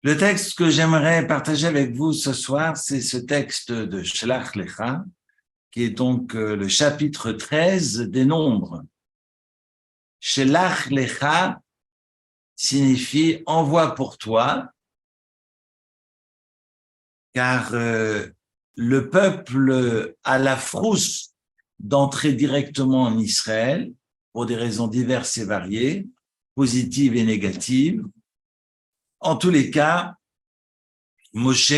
Le texte que j'aimerais partager avec vous ce soir, c'est ce texte de Shlach Lecha, qui est donc le chapitre 13 des Nombres. Shlach Lecha signifie « envoie pour toi », car le peuple a la frousse d'entrer directement en Israël pour des raisons diverses et variées, positives et négatives. En tous les cas, Moshe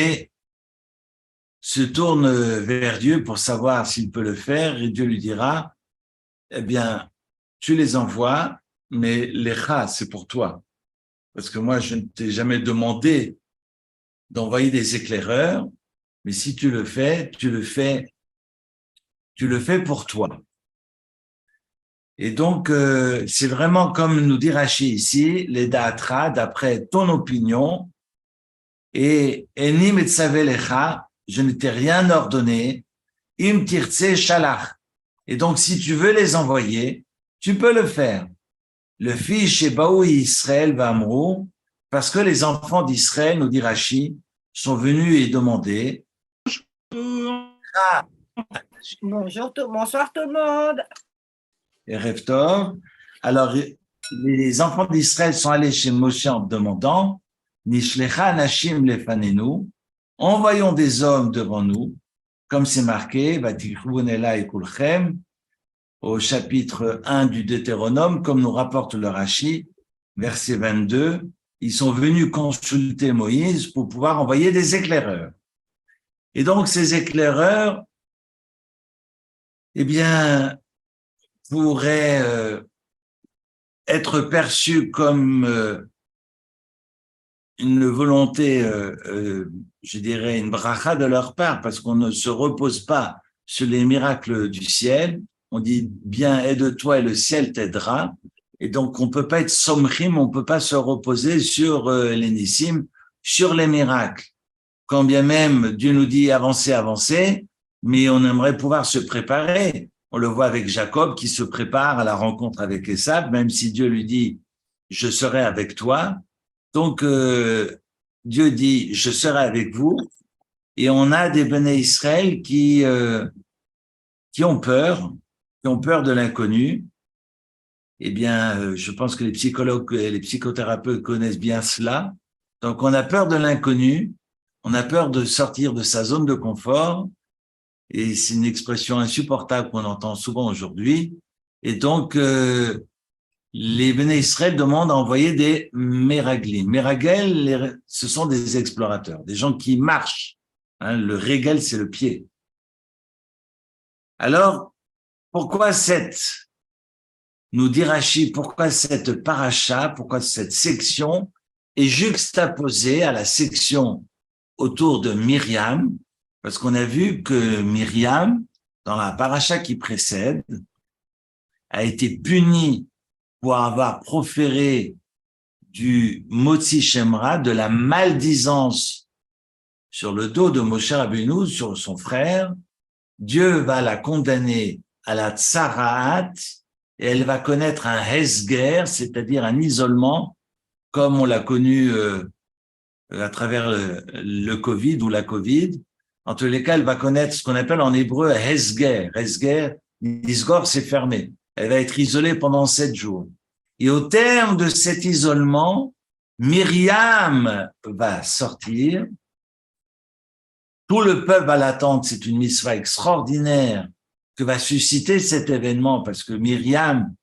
se tourne vers Dieu pour savoir s'il peut le faire et Dieu lui dira, eh bien, tu les envoies, mais l'Echa, c'est pour toi. Parce que moi, je ne t'ai jamais demandé d'envoyer des éclaireurs, mais si tu le fais, tu le fais pour toi. Et donc, c'est vraiment comme nous dit Rashi ici, les da'atra, d'après ton opinion, et Eni metzaveh lecha, je ne t'ai rien ordonné, im tirtse shalach. Et donc, si tu veux les envoyer, tu peux le faire. Le fils chez Baou Israël va amrou, parce que les enfants d'Israël, nous dit Rashi, sont venus et demandé. Bonjour, bonsoir tout le monde. Et Reftov. Alors, les enfants d'Israël sont allés chez Moshe en demandant, Nishlecha nashim lefanenu, envoyons des hommes devant nous, comme c'est marqué, Vatichvunela et Kulchem, au chapitre 1 du Deutéronome, comme nous rapporte le Rashi, verset 22, ils sont venus consulter Moïse pour pouvoir envoyer des éclaireurs. Et donc, ces éclaireurs, eh bien, pourraient être perçus comme une volonté, je dirais, une bracha de leur part, parce qu'on ne se repose pas sur les miracles du ciel. On dit bien aide-toi et le ciel t'aidera. Et donc, on peut pas être somchim, on peut pas se reposer sur les nissim, sur les miracles. Quand bien même Dieu nous dit avancez, avancez, mais on aimerait pouvoir se préparer. On le voit avec Jacob qui se prépare à la rencontre avec Esav, même si Dieu lui dit je serai avec toi. Donc, Dieu dit, je serai avec vous. Et on a des Béné Israël qui ont peur de l'inconnu. Eh bien, je pense que les psychologues et les psychothérapeutes connaissent bien cela. Donc, on a peur de l'inconnu, on a peur de sortir de sa zone de confort. Et c'est une expression insupportable qu'on entend souvent aujourd'hui. Et donc, les Béné Israël demandent à envoyer des méraglim. Méragel, ce sont des explorateurs, des gens qui marchent. Hein, le régel, c'est le pied. Alors, pourquoi nous dit Rashi, pourquoi cette paracha, pourquoi cette section est juxtaposée à la section autour de Myriam? Parce qu'on a vu que Myriam, dans la paracha qui précède, a été punie pour avoir proféré du Motzi Shemra, de la maledisance sur le dos de Moshe Rabbeinu, sur son frère. Dieu va la condamner à la tsaraat et elle va connaître un hesger, c'est-à-dire un isolement, comme on l'a connu à travers le Covid ou la Covid. En tous les cas, elle va connaître ce qu'on appelle en hébreu hesger. Hesger, Isgor, c'est fermé. Elle va être isolée pendant 7 jours. Et au terme de cet isolement, Myriam va sortir. Tout le peuple va l'attendre. C'est une mitzvah extraordinaire que va susciter cet événement parce que Myriam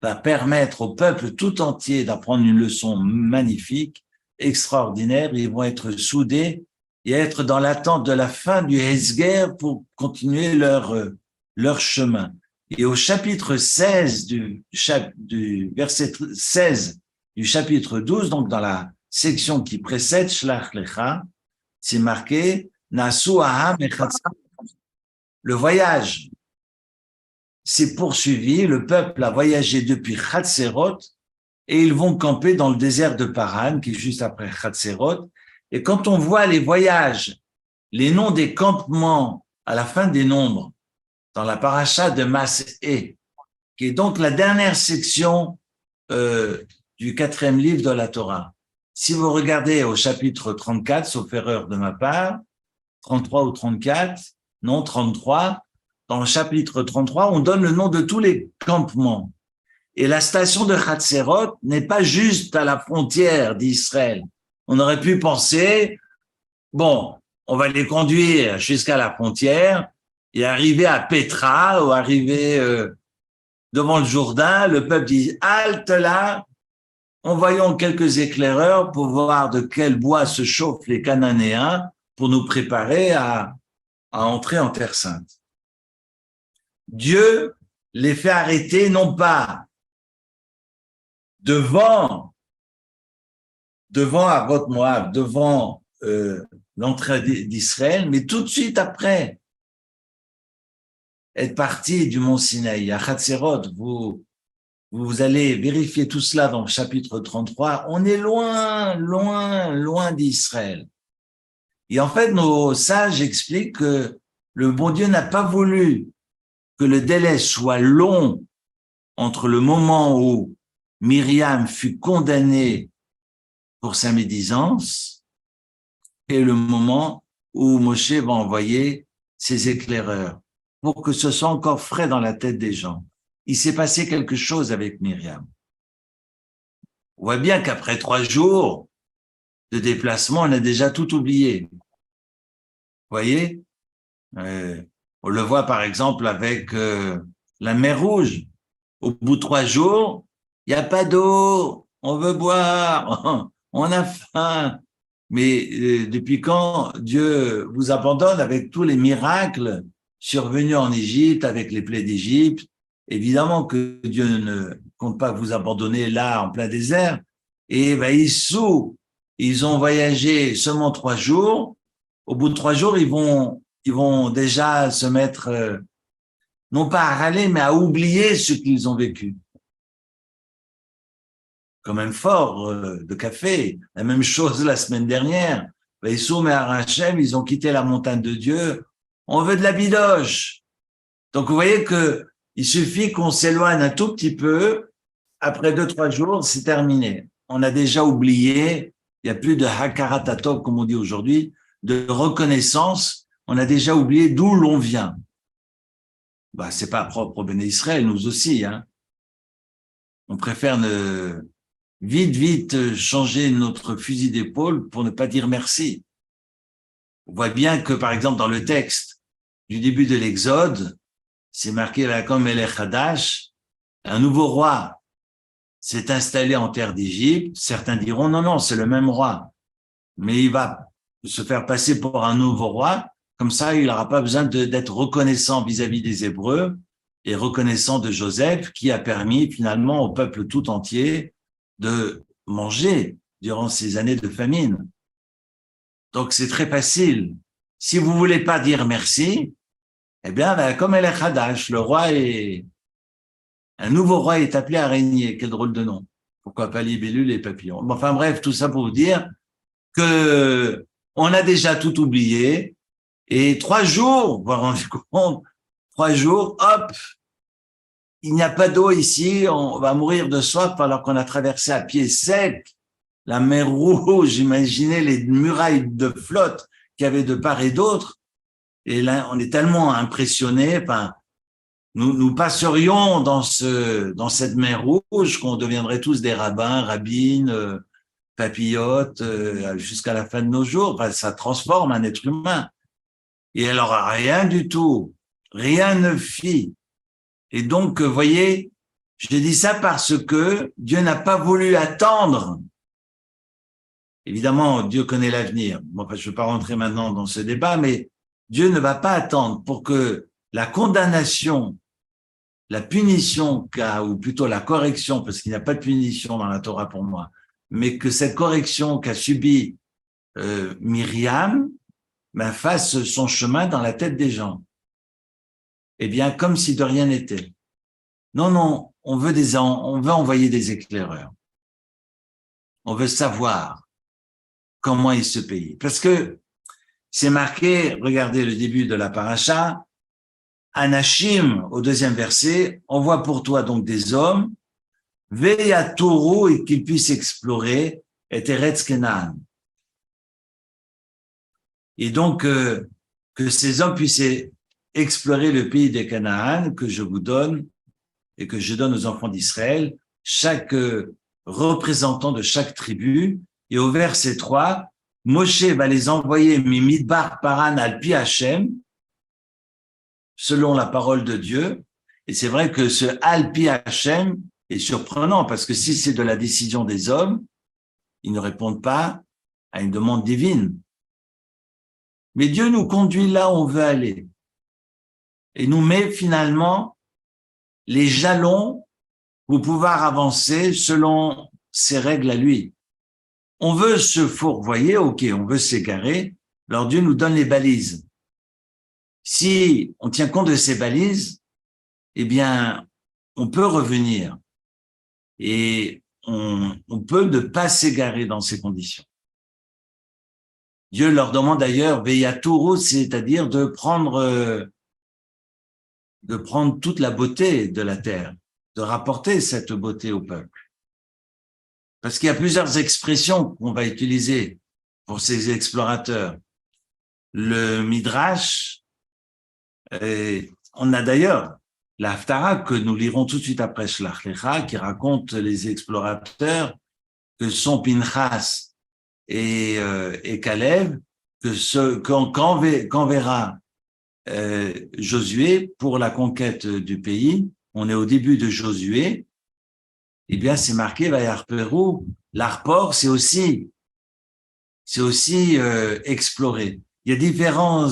va permettre au peuple tout entier d'apprendre une leçon magnifique, extraordinaire. Ils vont être soudés et être dans l'attente de la fin du Hesger pour continuer leur chemin. Et au chapitre 16 du verset 16 du chapitre 12, donc dans la section qui précède Shlach Lecha, c'est marqué Nasu Aham Echatza. Le voyage s'est poursuivi, le peuple a voyagé depuis Hatzeroth et ils vont camper dans le désert de Paran, qui est juste après Hatzeroth. Et quand on voit les voyages, les noms des campements à la fin des nombres, dans la paracha de Mas'é, qui est donc la dernière section du 4e livre de la Torah. si vous regardez au chapitre 34, sauf erreur de ma part, 33 ou 34, non, 33, dans le chapitre 33, on donne le nom de tous les campements. Et la station de Hatzeroth n'est pas juste à la frontière d'Israël. On aurait pu penser, bon, on va les conduire jusqu'à la frontière et arriver à Petra ou arriver devant le Jourdain, le peuple dit « halte là », envoyons quelques éclaireurs pour voir de quel bois se chauffent les Cananéens pour nous préparer à entrer en Terre Sainte. Dieu les fait arrêter non pas devant Havot Moab, devant l'entrée d'Israël, mais tout de suite après être parti du mont Sinaï, à Hatzeroth, vous allez vérifier tout cela dans le chapitre 33, on est loin, loin, loin d'Israël. Et en fait, nos sages expliquent que le bon Dieu n'a pas voulu que le délai soit long entre le moment où Myriam fut condamnée pour sa médisance et le moment où Moshe va envoyer ses éclaireurs, pour que ce soit encore frais dans la tête des gens. Il s'est passé quelque chose avec Myriam. On voit bien qu'après 3 jours de déplacement, on a déjà tout oublié. Vous voyez, on le voit par exemple avec la mer Rouge. Au bout de 3 jours, il n'y a pas d'eau, on veut boire, on a faim. Mais depuis quand Dieu vous abandonne avec tous les miracles survenus en Égypte, avec les plaies d'Égypte? Évidemment que Dieu ne compte pas vous abandonner là, en plein désert. Et ils ont voyagé seulement 3 jours. Au bout de 3 jours, ils vont déjà se mettre, non pas à râler, mais à oublier ce qu'ils ont vécu. Quand même fort de café. La même chose la semaine dernière. Vaïssoum et Arachem, ils ont quitté la montagne de Dieu. On veut de la bidoche. Donc, vous voyez que il suffit qu'on s'éloigne un tout petit peu. Après 2-3 jours, c'est terminé. On a déjà oublié. Il n'y a plus de hakarat hatov, comme on dit aujourd'hui, de reconnaissance. On a déjà oublié d'où l'on vient. C'est pas propre au Béné Israël, nous aussi, hein. On préfère vite changer notre fusil d'épaule pour ne pas dire merci. On voit bien que, par exemple, dans le texte du début de l'Exode, c'est marqué comme Melech Hadash, un nouveau roi s'est installé en terre d'Égypte. Certains diront non, c'est le même roi, mais il va se faire passer pour un nouveau roi. Comme ça, il n'aura pas besoin d'être reconnaissant vis-à-vis des Hébreux et reconnaissant de Joseph, qui a permis finalement au peuple tout entier de manger durant ces années de famine. Donc, c'est très facile. Si vous voulez pas dire merci, eh bien, comme elle est Hadash, un nouveau roi est appelé à régner. Quel drôle de nom. Pourquoi pas libellules et papillons? Enfin bref, tout ça pour vous dire que on a déjà tout oublié. Et 3 jours, vous vous rendez compte, 3 jours, hop, il n'y a pas d'eau ici, on va mourir de soif alors qu'on a traversé à pied sec la mer Rouge. Imaginez les murailles de flotte qu'il y avait de part et d'autre. Et là, on est tellement impressionnés. Enfin, nous passerions dans cette mer Rouge qu'on deviendrait tous des rabbins, rabbines, papillotes jusqu'à la fin de nos jours. Enfin, ça transforme un être humain. Et alors, rien du tout, rien ne fit. Et donc, vous voyez, je dis ça parce que Dieu n'a pas voulu attendre. Évidemment, Dieu connaît l'avenir. Bon, je ne veux pas rentrer maintenant dans ce débat, mais Dieu ne va pas attendre pour que la condamnation, la punition ou plutôt la correction, parce qu'il n'y a pas de punition dans la Torah pour moi, mais que cette correction qu'a subie Myriam fasse son chemin dans la tête des gens. Eh bien, comme si de rien n'était. Non, on veut envoyer des éclaireurs. On veut savoir comment est ce pays. Parce que c'est marqué, regardez le début de la paracha, Anashim, au 2e verset, on voit pour toi donc des hommes, Veyatouru, et qu'ils puissent explorer et Eretz Canaan. Et donc, que ces hommes puissent explorer le pays de Canaan que je vous donne et que je donne aux enfants d'Israël, chaque représentant de chaque tribu. Et au verset 3, Moshe va les envoyer Midbar Paran al Pi Hashem, selon la parole de Dieu. Et c'est vrai que ce al Pi Hashem est surprenant parce que si c'est de la décision des hommes, ils ne répondent pas à une demande divine. Mais Dieu nous conduit là où on veut aller et nous met finalement les jalons pour pouvoir avancer selon ses règles à lui. On veut se fourvoyer, ok, on veut s'égarer, alors Dieu nous donne les balises. Si on tient compte de ces balises, eh bien, on peut revenir et on peut ne pas s'égarer dans ces conditions. Dieu leur demande d'ailleurs Veyatourou, c'est-à-dire de prendre toute la beauté de la terre, de rapporter cette beauté au peuple. Parce qu'il y a plusieurs expressions qu'on va utiliser pour ces explorateurs. Le Midrash, on a d'ailleurs la Haftara que nous lirons tout de suite après Shlach Lecha, qui raconte les explorateurs que sont Pinchas et Caleb, qu'enverra Josué pour la conquête du pays. On est au début de Josué. Eh bien, c'est marqué Vayar Perou. L'arpor, c'est aussi explorer. Il y a différents,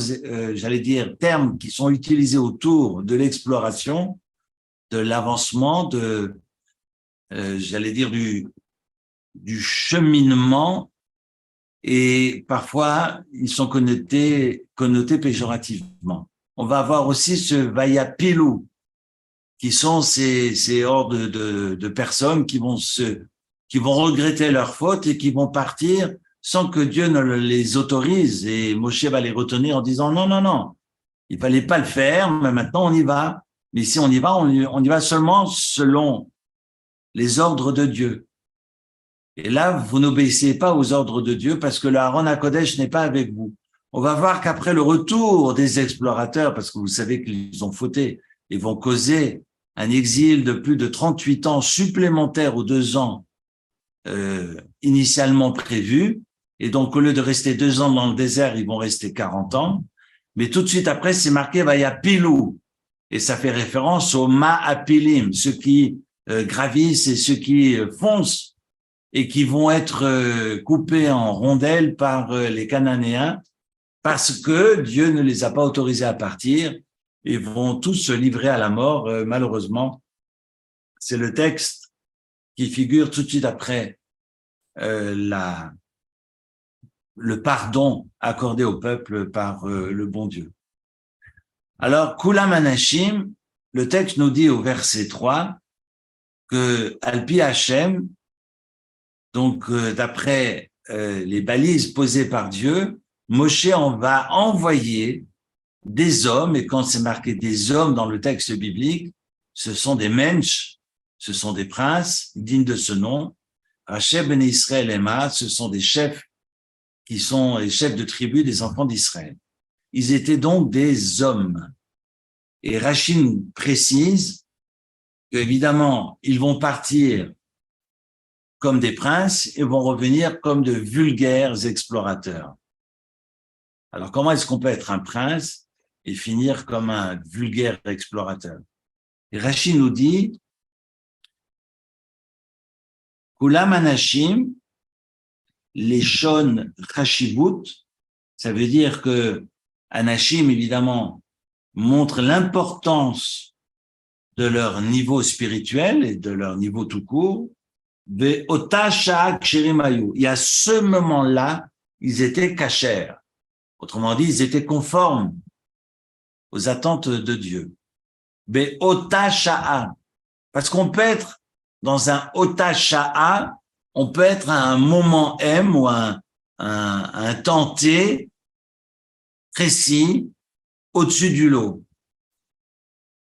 j'allais dire, termes qui sont utilisés autour de l'exploration, de l'avancement, j'allais dire du cheminement, et parfois ils sont connotés péjorativement. On va avoir aussi ce vayapilou, qui sont ces hordes de personnes qui vont regretter leur faute et qui vont partir sans que Dieu ne les autorise. Et Moshe va les retenir en disant non, il fallait pas le faire, mais maintenant on y va. Mais si on y va, on y va seulement selon les ordres de Dieu. Et là, vous n'obéissez pas aux ordres de Dieu parce que le Aaron HaKodesh n'est pas avec vous. On va voir qu'après le retour des explorateurs, parce que vous savez qu'ils ont fauté, ils vont causer un exil de plus de 38 ans supplémentaires aux 2 ans initialement prévus. Et donc, au lieu de rester 2 ans dans le désert, ils vont rester 40 ans. Mais tout de suite après, c'est marqué Vayapilou. Et ça fait référence aux Ma'apilim, ceux qui gravissent et ceux qui foncent et qui vont être coupés en rondelles par les Cananéens parce que Dieu ne les a pas autorisés à partir et vont tous se livrer à la mort, malheureusement. C'est le texte qui figure tout de suite après le pardon accordé au peuple par le bon Dieu. Alors, Kulam Anashim, le texte nous dit au verset 3 que Alpi Hashem, donc d'après les balises posées par Dieu, Moshe en va envoyer des hommes, et quand c'est marqué des hommes dans le texte biblique, ce sont des mensch, ce sont des princes dignes de ce nom. Raché ben Israël Emma, ce sont des chefs qui sont les chefs de tribu des enfants d'Israël. Ils étaient donc des hommes. Et Rachid précise qu'évidemment, ils vont partir comme des princes et vont revenir comme de vulgaires explorateurs. Alors, comment est-ce qu'on peut être un prince et finir comme un vulgaire explorateur? Et Rachid nous dit, Kulam Anashim, les Shon Chashivut, ça veut dire que Anashim, évidemment, montre l'importance de leur niveau spirituel et de leur niveau tout court. Et à ce moment-là, ils étaient cachers. Autrement dit, ils étaient conformes aux attentes de Dieu. Parce qu'on peut être dans un otasha'a, on peut être à un moment M ou un temps T précis au-dessus du lot.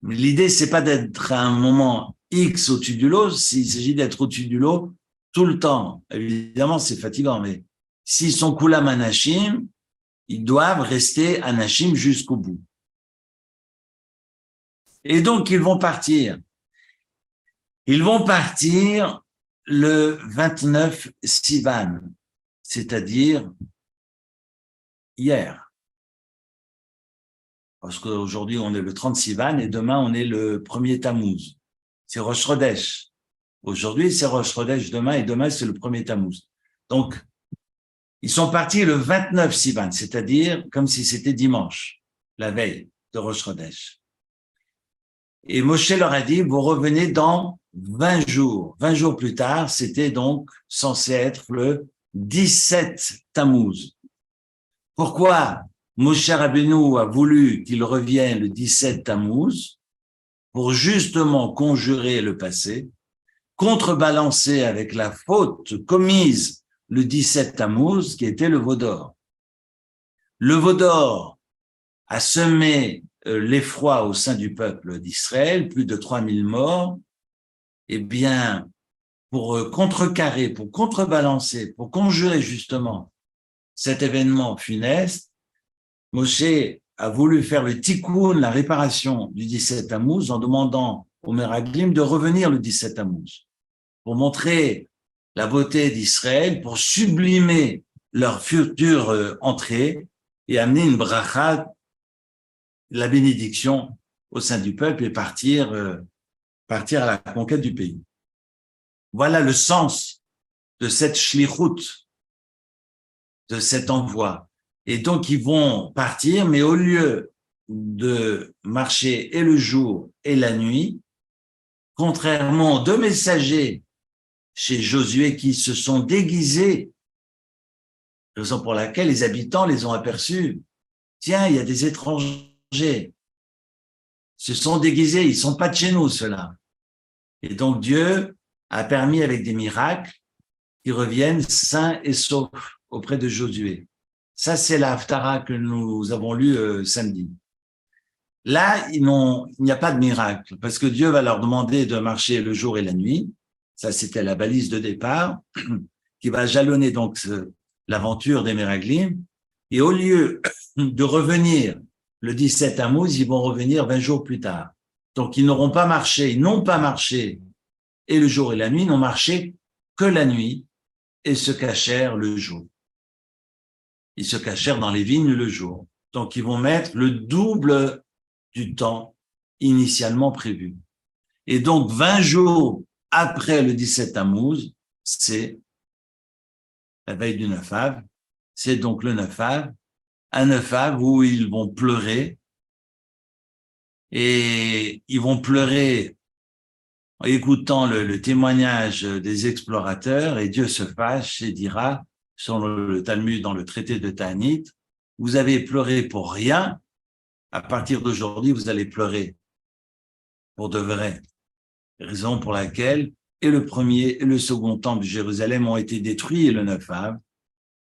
L'idée, c'est pas d'être à un moment X au-dessus du lot, s'il s'agit d'être au-dessus du lot, tout le temps. Évidemment, c'est fatigant, mais s'ils sont Kulam Anashim, ils doivent rester Anashim jusqu'au bout. Et donc, ils vont partir. Ils vont partir le 29 Sivan, c'est-à-dire hier. Parce qu'aujourd'hui, on est le 30 Sivan et demain, on est le 1er Tammuz. C'est Rosh Chodesh. Aujourd'hui, c'est Rosh Chodesh demain et demain, c'est le 1er Tammuz. Donc, ils sont partis le 29 Sivan, c'est-à-dire comme si c'était dimanche, la veille de Rosh Chodesh. Et Moshe leur a dit, vous revenez dans 20 jours. 20 jours plus tard, c'était donc censé être le 17 Tammuz. Pourquoi Moshe Rabbeinu a voulu qu'il revienne le 17 Tammuz? Pour justement conjurer le passé, contrebalancer avec la faute commise le 17 Tammuz, qui était le veau d'or. Le veau d'or a semé l'effroi au sein du peuple d'Israël, plus de 3000 morts. Eh bien, pour contrecarrer, pour contrebalancer, pour conjurer justement cet événement funeste, Moshe a voulu faire le tikkun, la réparation du 17 Tammuz, en demandant aux Meraglim de revenir le 17 Tammuz, pour montrer la beauté d'Israël, pour sublimer leur future entrée et amener une bracha, la bénédiction au sein du peuple et partir à la conquête du pays. Voilà le sens de cette shlichut, de cet envoi. Et donc, ils vont partir, mais au lieu de marcher et le jour et la nuit, contrairement aux deux messagers chez Josué qui se sont déguisés, raison pour laquelle les habitants les ont aperçus. Tiens, il y a des étrangers. Ils se sont déguisés, ils sont pas de chez nous, ceux-là. Et donc, Dieu a permis avec des miracles qu'ils reviennent sains et saufs auprès de Josué. Ça, c'est la Haftara que nous avons lue samedi. Là, il n'y a pas de miracle, parce que Dieu va leur demander de marcher le jour et la nuit. Ça, c'était la balise de départ, qui va jalonner donc l'aventure des Meraglim. Et au lieu de revenir le 17 Tammuz, ils vont revenir 20 jours plus tard. Donc, ils n'ont pas marché et le jour et la nuit, n'ont marché que la nuit et se cachèrent le jour. Ils se cachèrent dans les vignes le jour. Donc, ils vont mettre le double du temps initialement prévu. Et donc, 20 jours après le 17 Tammuz, c'est la veille du 9 Av, c'est donc le 9 Av, un 9 Av où ils vont pleurer, et ils vont pleurer en écoutant le témoignage des explorateurs, et Dieu se fâche et dira, selon le Talmud dans le traité de Ta'anit, vous avez pleuré pour rien, à partir d'aujourd'hui, vous allez pleurer pour de vrai. Raison pour laquelle et le premier et le second temple de Jérusalem ont été détruits le 9 Av,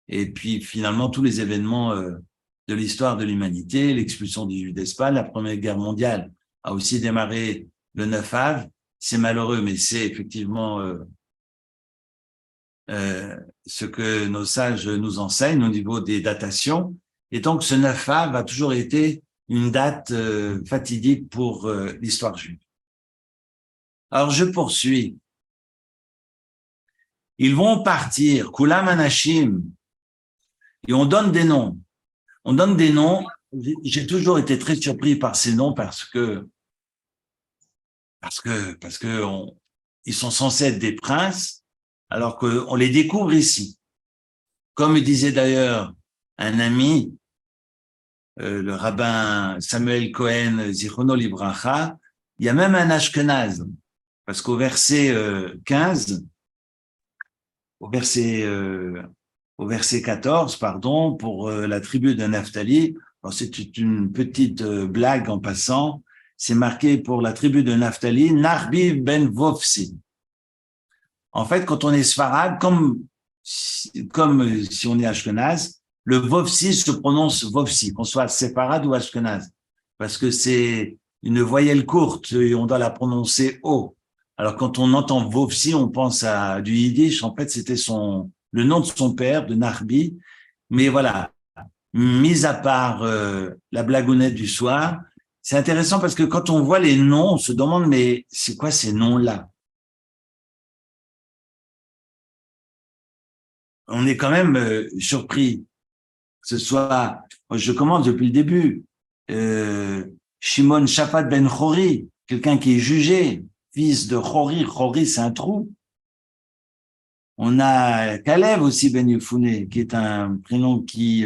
et puis finalement tous les événements de l'histoire de l'humanité, l'expulsion des Juifs d'Espagne, la Première Guerre mondiale a aussi démarré le 9 Av. C'est malheureux, mais c'est effectivement ce que nos sages nous enseignent au niveau des datations. Et donc, ce 9 Av a toujours été une date fatidique pour l'histoire juive. Alors, je poursuis. Ils vont partir, Kulam Anashim, et on donne des noms. On donne des noms. J'ai toujours été très surpris par ces noms parce que ils sont censés être des princes, alors qu'on les découvre ici. Comme disait d'ailleurs un ami, le rabbin Samuel Cohen Zichrono Libracha, il y a même un Ashkenaz, parce qu'au verset 15, au verset 14, pardon, pour la tribu de Naphtali, c'est une petite blague en passant, c'est marqué pour la tribu de Naphtali, Narbiv ben Vofsi. En fait, quand on est Sfarad, comme si on est Ashkenaz, le Vofsi se prononce Vofsi, qu'on soit Séfarad ou Ashkenaz, parce que c'est une voyelle courte et on doit la prononcer O. Alors, quand on entend Vovsi, on pense à du yiddish. En fait, c'était le nom de son père, de Narbi. Mais voilà, mis à part la blagounette du soir, c'est intéressant parce que quand on voit les noms, on se demande, mais c'est quoi ces noms-là? On est quand même surpris que ce soit, je commence depuis le début, Shimon Shafat ben Chori, quelqu'un qui est jugé, fils de Chori. Chori, c'est un trou. On a Kalev aussi ben Yefouné, qui est un prénom qui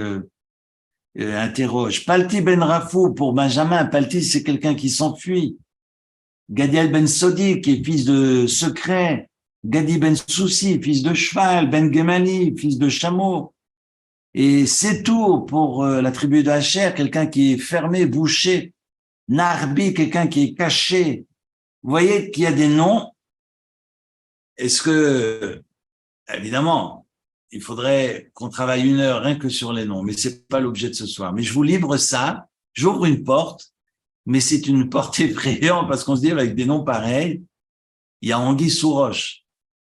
interroge. Palti ben Rafou pour Benjamin. Palti, c'est quelqu'un qui s'enfuit. Gadiel ben Sodi, qui est fils de secret. Gadi ben Soussi, fils de cheval. Ben Gemali, fils de chameau. Et c'est tout pour la tribu de Hacher, quelqu'un qui est fermé, bouché. Narbi, quelqu'un qui est caché. Vous voyez qu'il y a des noms. Est-ce que, évidemment, il faudrait qu'on travaille 1 heure rien que sur les noms, mais c'est pas l'objet de ce soir. Mais je vous livre ça, j'ouvre une porte, mais c'est une porte effrayante parce qu'on se dit avec des noms pareils, il y a anguille sous roche.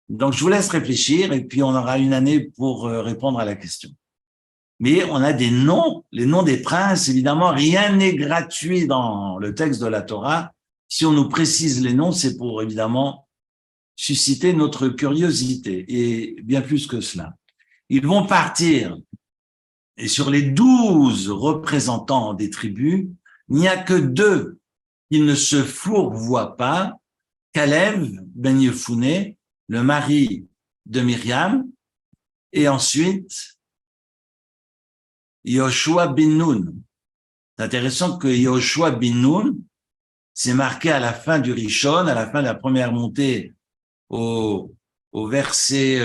Donc je vous laisse réfléchir et puis on aura 1 année pour répondre à la question. Mais on a des noms, les noms des princes, évidemment, rien n'est gratuit dans le texte de la Torah. Si on nous précise les noms, c'est pour évidemment susciter notre curiosité et bien plus que cela. Ils vont partir et sur les 12 représentants des tribus, il n'y a que 2 qui ne se fourvoient pas, Kalev ben Yefouné, le mari de Myriam, et ensuite Yoshua bin Nun. C'est intéressant que Yoshua bin Nun, c'est marqué à la fin du Rishon, à la fin de la première montée au verset,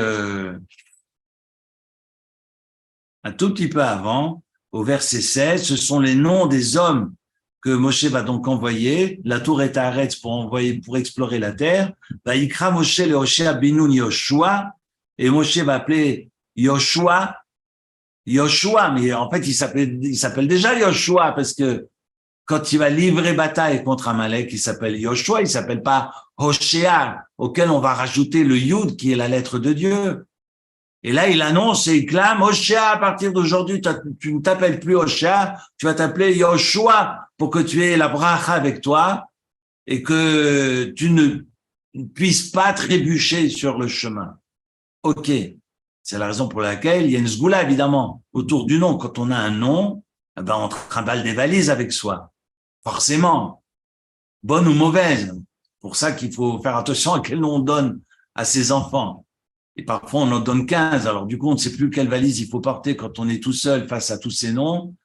un tout petit peu avant, au verset 16, ce sont les noms des hommes que Moshe va donc envoyer. La tour est à Aretz pour explorer la terre. Ikra Moshe le Hoshea bin Nun Yoshua, et Moshe va appeler Yoshua, mais en fait, il s'appelle déjà Yoshua parce que quand il va livrer bataille contre Amalek, il s'appelle Yoshua, il s'appelle pas Hoshea, auquel on va rajouter le Yud qui est la lettre de Dieu. Et là, il annonce et il clame, Hoshea, à partir d'aujourd'hui, tu ne t'appelles plus Hoshea, tu vas t'appeler Yoshua pour que tu aies la bracha avec toi et que tu ne puisses pas trébucher sur le chemin. Ok. C'est la raison pour laquelle il y a une sgoula, évidemment, autour du nom. Quand on a un nom, on trimballe des valises avec soi. Forcément. Bonne ou mauvaise. Pour ça qu'il faut faire attention à quel nom on donne à ses enfants. Et parfois, on en donne 15. Alors, du coup, on ne sait plus quelle valise il faut porter quand on est tout seul face à tous ces noms.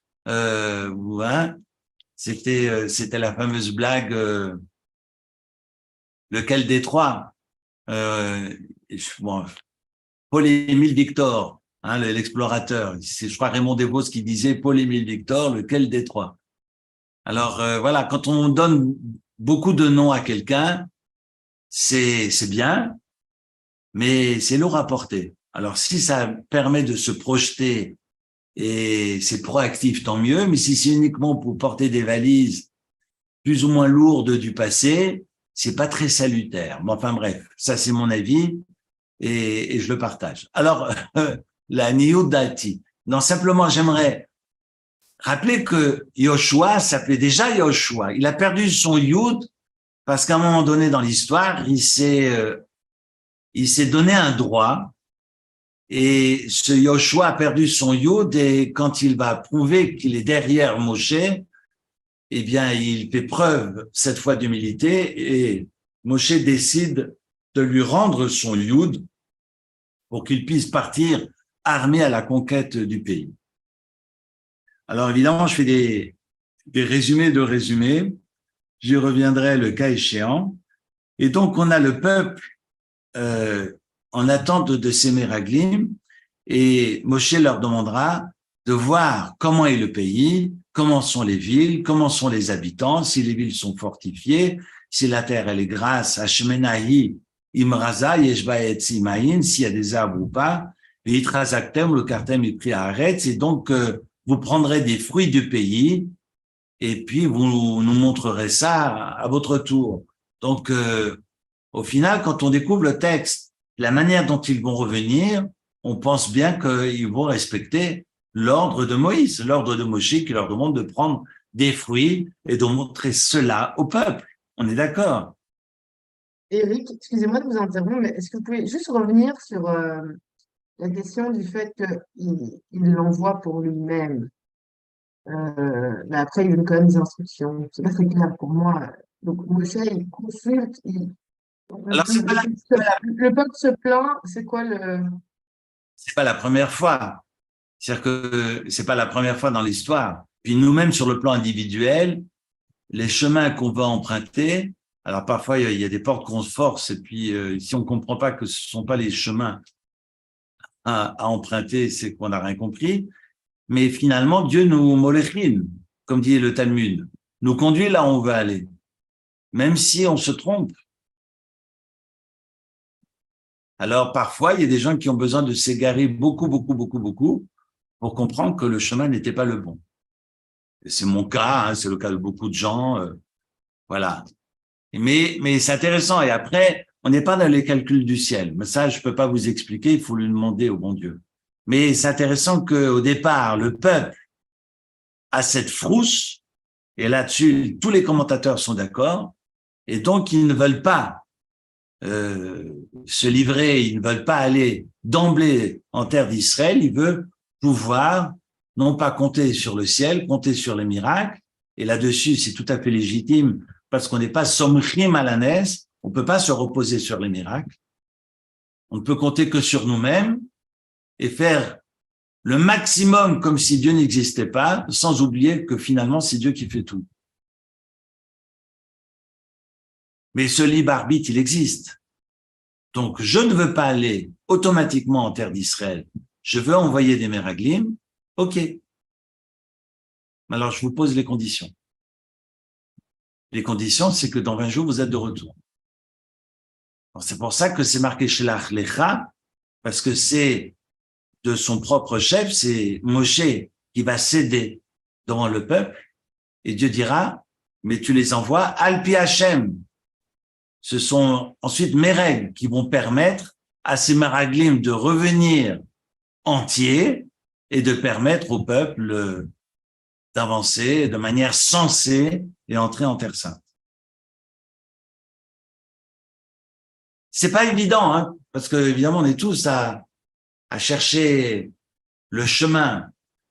C'était la fameuse blague, lequel des 3? Paul-Émile Victor, l'explorateur. C'est, je crois, Raymond Devos qui disait Paul-Émile Victor, lequel des 3? Alors, voilà, quand on donne beaucoup de noms à quelqu'un, c'est bien, mais c'est lourd à porter. Alors, si ça permet de se projeter et c'est proactif, tant mieux, mais si c'est uniquement pour porter des valises plus ou moins lourdes du passé, c'est pas très salutaire. Mais enfin bref, ça c'est mon avis et je le partage. Alors, la Niyudati. Non, simplement, j'aimerais rappeler que Yoshua s'appelait déjà Yoshua. Il a perdu son Yud parce qu'à un moment donné dans l'histoire, il s'est donné un droit et ce Yoshua a perdu son Yud et quand il va prouver qu'il est derrière Moshe, eh bien, il fait preuve cette fois d'humilité et Moshe décide de lui rendre son Yud pour qu'il puisse partir armé à la conquête du pays. Alors évidemment, je fais des résumés de résumés. J'y reviendrai le cas échéant. Et donc, on a le peuple en attente de ces Méraglim et Moshe leur demandera de voir comment est le pays, comment sont les villes, comment sont les habitants, si les villes sont fortifiées, si la terre elle est grasse, Hashmenahi, Imraza, Yeshba et Tzimaïn, s'il y a des arbres ou pas, et Itrazaktem, le cartem est pris à Arrête, et donc vous prendrez des fruits du pays, et puis vous nous montrerez ça à votre tour. Donc, Au final, quand on découvre le texte, la manière dont ils vont revenir, on pense bien qu'ils vont respecter l'ordre de Moïse, l'ordre de Moshe qui leur demande de prendre des fruits et de montrer cela au peuple. On est d'accord? Eric, excusez-moi de vous interrompre, mais est-ce que vous pouvez juste revenir sur la question du fait qu'il l'envoie pour lui-même? Mais après, il donne quand même des instructions. C'est pas très clair pour moi. Donc, Moshe, il consulte, Alors, le peuple se plaint, c'est quoi c'est pas la première fois. C'est-à-dire que c'est pas la première fois dans l'histoire. Puis nous-mêmes, sur le plan individuel, les chemins qu'on va emprunter, alors parfois il y a des portes qu'on se force, et puis si on comprend pas que ce sont pas les chemins à emprunter, c'est qu'on n'a rien compris. Mais finalement, Dieu nous molechin, comme dit le Talmud, nous conduit là où on veut aller, même si on se trompe. Alors parfois, il y a des gens qui ont besoin de s'égarer beaucoup pour comprendre que le chemin n'était pas le bon. C'est mon cas, hein, c'est le cas de beaucoup de gens, voilà. Mais c'est intéressant. Et après, on n'est pas dans les calculs du ciel. Mais ça, je peux pas vous expliquer. Il faut lui demander au bon Dieu. Mais c'est intéressant qu'au départ, le peuple a cette frousse. Et là-dessus, tous les commentateurs sont d'accord. Et donc, ils ne veulent pas se livrer. Ils ne veulent pas aller d'emblée en terre d'Israël. Ils veulent pouvoir non pas compter sur le ciel, compter sur les miracles. Et là-dessus, c'est tout à fait légitime parce qu'on n'est pas somchim à la nes, on ne peut pas se reposer sur les miracles. On ne peut compter que sur nous-mêmes et faire le maximum comme si Dieu n'existait pas, sans oublier que finalement, c'est Dieu qui fait tout. Mais ce libre arbitre, il existe. Donc, je ne veux pas aller automatiquement en terre d'Israël. Je veux envoyer des meraglim. OK. Alors, je vous pose les conditions. Les conditions, c'est que dans 20 jours, vous êtes de retour. C'est pour ça que c'est marqué Shelach Lecha, parce que c'est de son propre chef, c'est Moshe qui va céder devant le peuple, et Dieu dira, mais tu les envoies Al-Pi Hashem. Ce sont ensuite mes règles qui vont permettre à ces meraglim de revenir entiers et de permettre au peuple d'avancer de manière sensée et entrer en Terre Sainte. C'est pas évident, hein, parce que évidemment on est tous à chercher le chemin.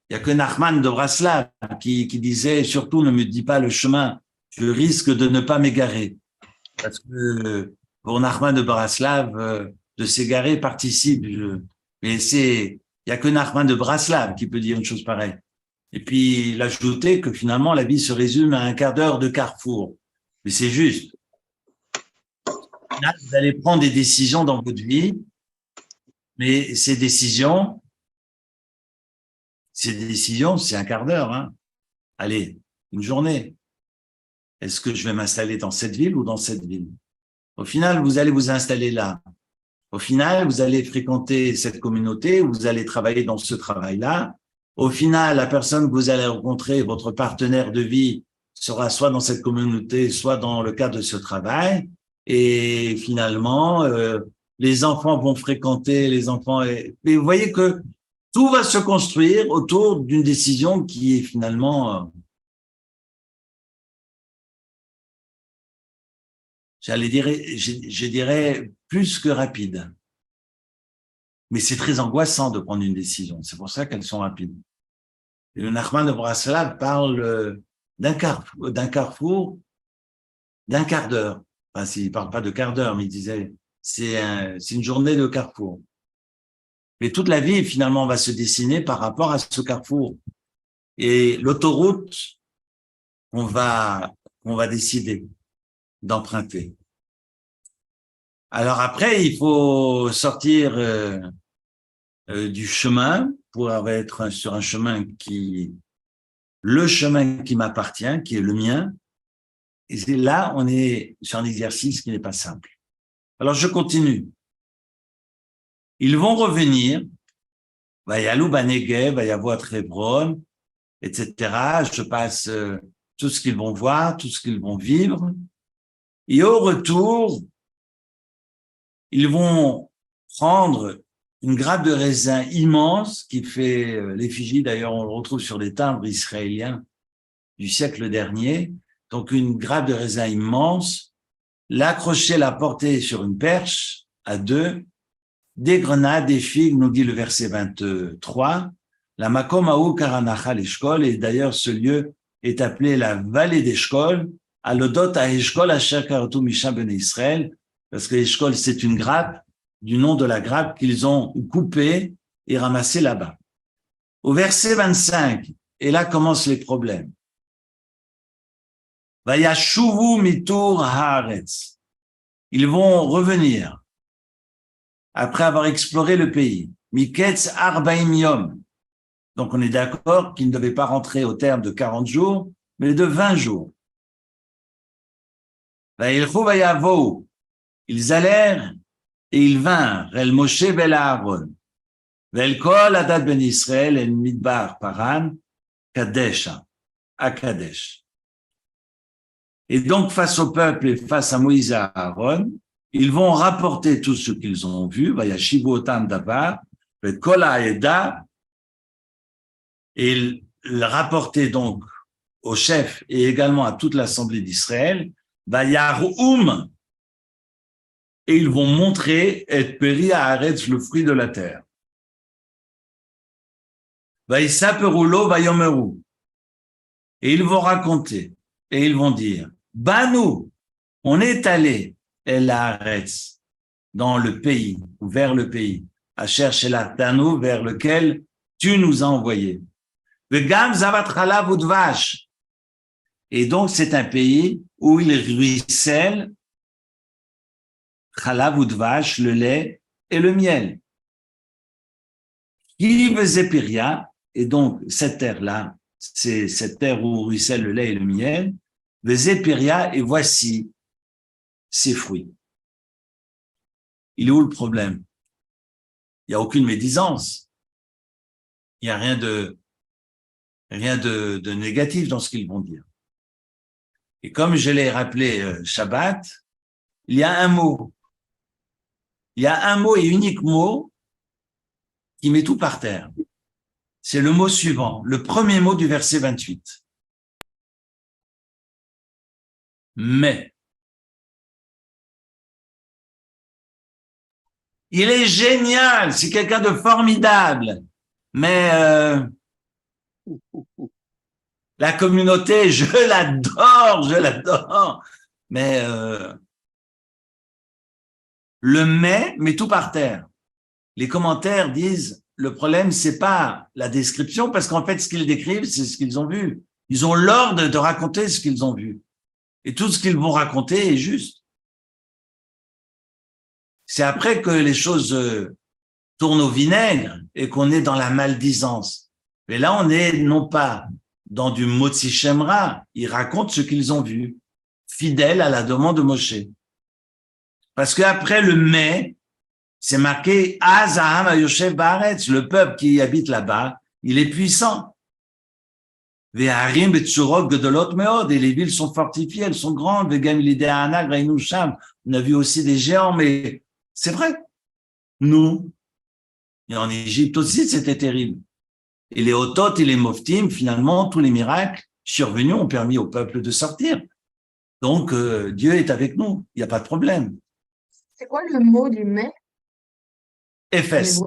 Il y a que Nachman de Braslav qui disait surtout ne me dis pas le chemin, je risque de ne pas m'égarer. Parce que pour Nachman de Braslav, de s'égarer participe. Mais il y a que Nachman de Braslav qui peut dire une chose pareille. Et puis il ajoutait que finalement la vie se résume à un quart d'heure de carrefour. Mais c'est juste. Là, vous allez prendre des décisions dans votre vie, mais ces décisions, c'est un quart d'heure. Hein. Allez, une journée. Est-ce que je vais m'installer dans cette ville ou dans cette ville? Au final, vous allez vous installer là. Au final, vous allez fréquenter cette communauté, vous allez travailler dans ce travail-là. Au final, la personne que vous allez rencontrer, votre partenaire de vie, sera soit dans cette communauté, soit dans le cadre de ce travail. Et finalement, les enfants vont fréquenter les enfants. Et vous voyez que tout va se construire autour d'une décision qui est finalement, je dirais, plus que rapide. Mais c'est très angoissant de prendre une décision. C'est pour ça qu'elles sont rapides. Et le Nachman de Braslav parle d'un carrefour, d'un quart d'heure. Enfin, il parle pas de quart d'heure, mais il disait, c'est une journée de carrefour. Mais toute la vie, finalement, va se dessiner par rapport à ce carrefour. Et l'autoroute qu'on va décider d'emprunter. Alors après, il faut sortir du chemin pour être sur un chemin le chemin qui m'appartient, qui est le mien. Et là, on est sur un exercice qui n'est pas simple. Alors, je continue. Ils vont revenir, Vayalou Banegev, Vayavo Hebron, etc. Je passe tout ce qu'ils vont voir, tout ce qu'ils vont vivre. Et au retour, ils vont prendre une grappe de raisin immense qui fait l'effigie, d'ailleurs on le retrouve sur les timbres israéliens du siècle dernier, donc une grappe de raisin immense, l'accrocher, la porter sur une perche à deux, des grenades, des figues, nous dit le verset 23, la Makom Haou Karanachal Eshkol, et d'ailleurs ce lieu est appelé la vallée d'Eshkol, à l'odot à Eshkol Asher Karatu Misha Ben Israël, parce que Eshkol c'est une grappe, du nom de la grappe qu'ils ont coupée et ramassée là-bas. Au verset 25, et là commencent les problèmes. Vayashuvu mitur haaretz. Ils vont revenir après avoir exploré le pays. Miketz arbaim yom. Donc on est d'accord qu'ils ne devaient pas rentrer au terme de 40 jours, mais de 20 jours. Vayilchu vayavou. Ils allèrent et ils vinrent, El Moshe vel Aaron, vel kol adat ben Israël el midbar paran, Kadesha, à Kadesh. Et donc, face au peuple et face à Moïse et à Aaron, ils vont rapporter tout ce qu'ils ont vu, Vayashivu otam davar, vel kol haeda, et le rapporter donc au chef et également à toute l'assemblée d'Israël, Vayaroum, et ils vont montrer et péri à Haaretz, le fruit de la terre. Vaïsaperulo vayomeru. Et ils vont raconter, et ils vont dire, Banou, on est allé, El Haaretz, dans le pays, ou vers le pays, à chercher la Tanou, vers lequel tu nous as envoyés. Vegam zavat chalav udvash. Et donc, c'est un pays où il ruisselle Chalav udvash, le lait et le miel. Qui faisait Piria, et donc cette terre-là, c'est cette terre où ruisselle le lait et le miel, faisait Piria, et voici ses fruits. Il est où le problème? Il n'y a aucune médisance. Il n'y a rien de négatif dans ce qu'ils vont dire. Et comme je l'ai rappelé Shabbat, il y a un mot. Il y a un mot et unique mot qui met tout par terre. C'est le mot suivant, le premier mot du verset 28. Mais. Il est génial, c'est quelqu'un de formidable. Mais la communauté, je l'adore. Mais le mais met tout par terre. Les commentaires disent, le problème, c'est pas la description, parce qu'en fait, ce qu'ils décrivent, c'est ce qu'ils ont vu. Ils ont l'ordre de raconter ce qu'ils ont vu. Et tout ce qu'ils vont raconter est juste. C'est après que les choses tournent au vinaigre et qu'on est dans la maldisance. Mais là, on est non pas dans du Motzi Shemra, ils racontent ce qu'ils ont vu, fidèles à la demande de Moshe. Parce qu'après le mais, c'est marqué Azaham Ayoshev Baaretz, le peuple qui habite là-bas, il est puissant. Ve'harim be'tsurot gedolot meod, et les villes sont fortifiées, elles sont grandes. Ve'gam l'idée anak reinu sham, on a vu aussi des géants, mais c'est vrai. Nous, et en Égypte aussi, c'était terrible. Et les Hotot et les Moftim, finalement, tous les miracles survenus ont permis au peuple de sortir. Donc, Dieu est avec nous, il n'y a pas de problème. C'est quoi le mot du mais? Éphes.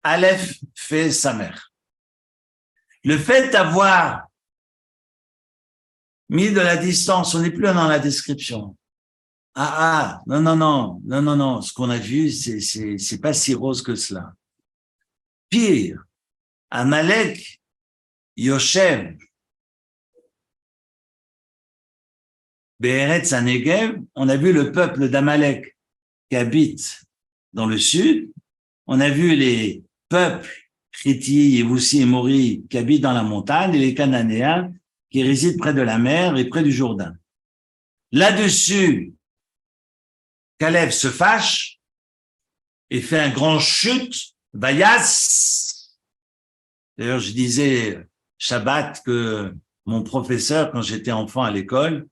Aleph fait sa mère. Le fait d'avoir mis de la distance, on n'est plus dans la description. Non. Ce qu'on a vu, c'est pas si rose que cela. Pire, Amalek, Yoshev, Be'eretz HaNegev, on a vu le peuple d'Amalek qui habite dans le sud, on a vu les peuples Chiti, Yévoussi et Mori qui habitent dans la montagne et les Cananéens qui résident près de la mer et près du Jourdain. Là-dessus, Caleb se fâche et fait un grand chute, Vayas. D'ailleurs, je disais Shabbat que mon professeur, quand j'étais enfant à l'école,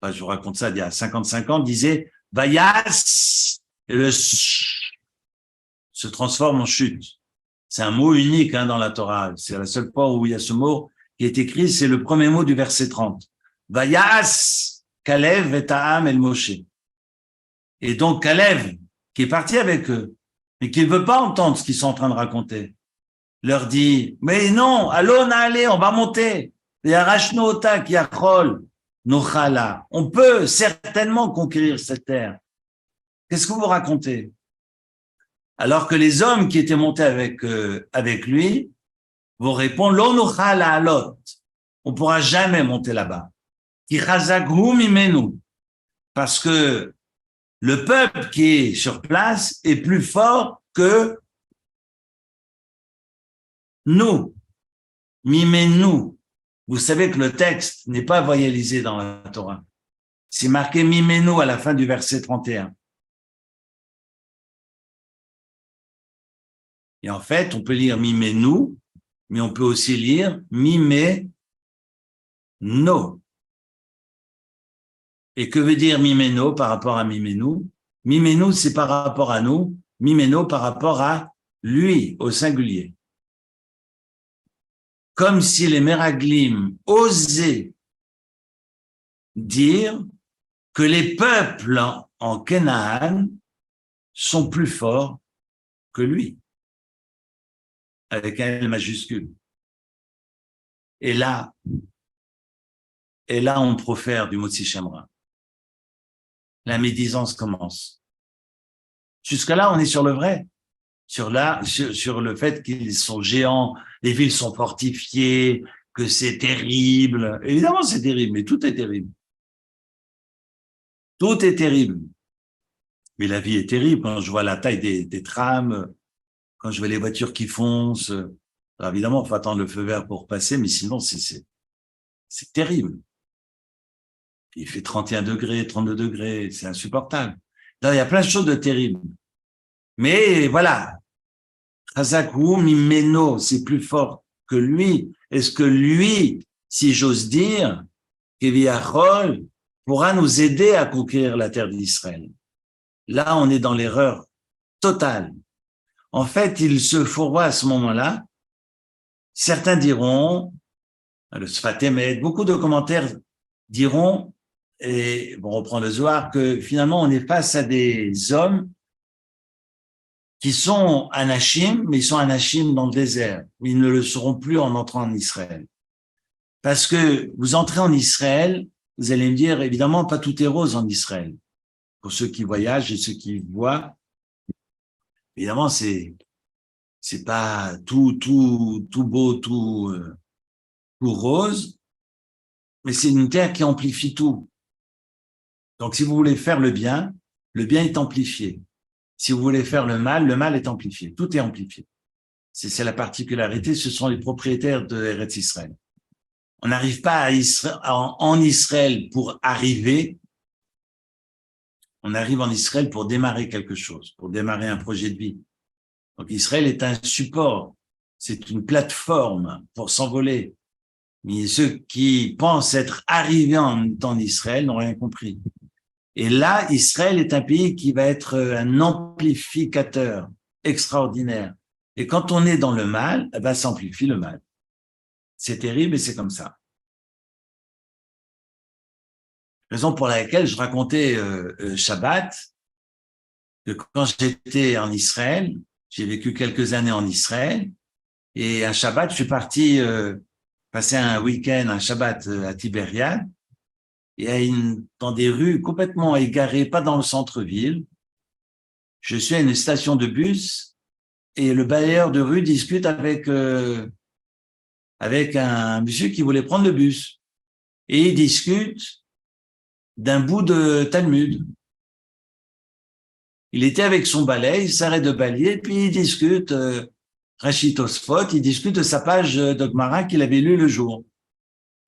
je vous raconte ça il y a 55 ans, disait Vayas, et le se transforme en chute. C'est un mot unique dans la Torah. C'est la seule fois où il y a ce mot qui est écrit, c'est le premier mot du verset 30. Vayas, Kalev et Ta'am el Moshe. Et donc Kalev, qui est parti avec eux, mais qui ne veut pas entendre ce qu'ils sont en train de raconter, leur dit, mais non, allez, on va monter. On peut certainement conquérir cette terre. Qu'est-ce que vous racontez? Alors que les hommes qui étaient montés avec lui vont répondre, Lo nochala alot. On pourra jamais monter là-bas. Ki chazakhu mimenu. Parce que le peuple qui est sur place est plus fort que nous. Mimenu. Vous savez que le texte n'est pas voyalisé dans la Torah. C'est marqué mimenu à la fin du verset 31. Et en fait, on peut lire mimenu, mais on peut aussi lire mimeno. Et que veut dire mimeno par rapport à mimenu? Mimenu, c'est par rapport à nous. Mimeno par rapport à lui, au singulier. Comme si les Meraglim osaient dire que les peuples en Canaan sont plus forts que lui, avec un L majuscule. Et là, on profère du Motzi Shemra. La médisance commence. Jusque-là, on est sur le vrai. Sur le fait qu'ils sont géants, les villes sont fortifiées, que c'est terrible. Évidemment, c'est terrible, mais tout est terrible. Tout est terrible. Mais la vie est terrible quand je vois la taille des trams, quand je vois les voitures qui foncent. Alors évidemment, il faut attendre le feu vert pour passer, mais sinon, c'est terrible. Il fait 31 degrés, 32 degrés, c'est insupportable. Là, il y a plein de choses de terribles. Mais voilà, Chazakhu Mimeno, c'est plus fort que lui. Est-ce que lui, si j'ose dire, Keviachol, pourra nous aider à conquérir la terre d'Israël? Là, on est dans l'erreur totale. En fait, il se fourvoie à ce moment-là. Certains diront, le Sfat Emet, beaucoup de commentaires diront, et on reprend le Zohar, que finalement, on est face à des hommes qui sont anachim, mais ils sont anachim dans le désert. Ils ne le seront plus en entrant en Israël. Parce que vous entrez en Israël, vous allez me dire, évidemment, pas tout est rose en Israël. Pour ceux qui voyagent et ceux qui voient, évidemment, c'est pas tout beau, tout rose, mais c'est une terre qui amplifie tout. Donc, si vous voulez faire le bien est amplifié. Si vous voulez faire le mal est amplifié. Tout est amplifié. C'est la particularité, ce sont les propriétaires de Eretz Israël. On n'arrive pas en Israël pour arriver, on arrive en Israël pour démarrer quelque chose, pour démarrer un projet de vie. Donc Israël est un support, c'est une plateforme pour s'envoler. Mais ceux qui pensent être arrivés en temps d'Israël n'ont rien compris. Et là, Israël est un pays qui va être un amplificateur extraordinaire. Et quand on est dans le mal, s'amplifie le mal. C'est terrible et c'est comme ça. Raison pour laquelle je racontais Shabbat, que quand j'étais en Israël, j'ai vécu quelques années en Israël, et un Shabbat, je suis parti passer un week-end, un Shabbat à Tibériade, et dans des rues complètement égarées, pas dans le centre-ville. Je suis à une station de bus et le balayeur de rue discute avec un monsieur qui voulait prendre le bus. Et il discute d'un bout de Talmud. Il était avec son balai, il s'arrête de balayer, puis il discute, Rashi Tosfot, il discute de sa page de Gemara qu'il avait lue le jour.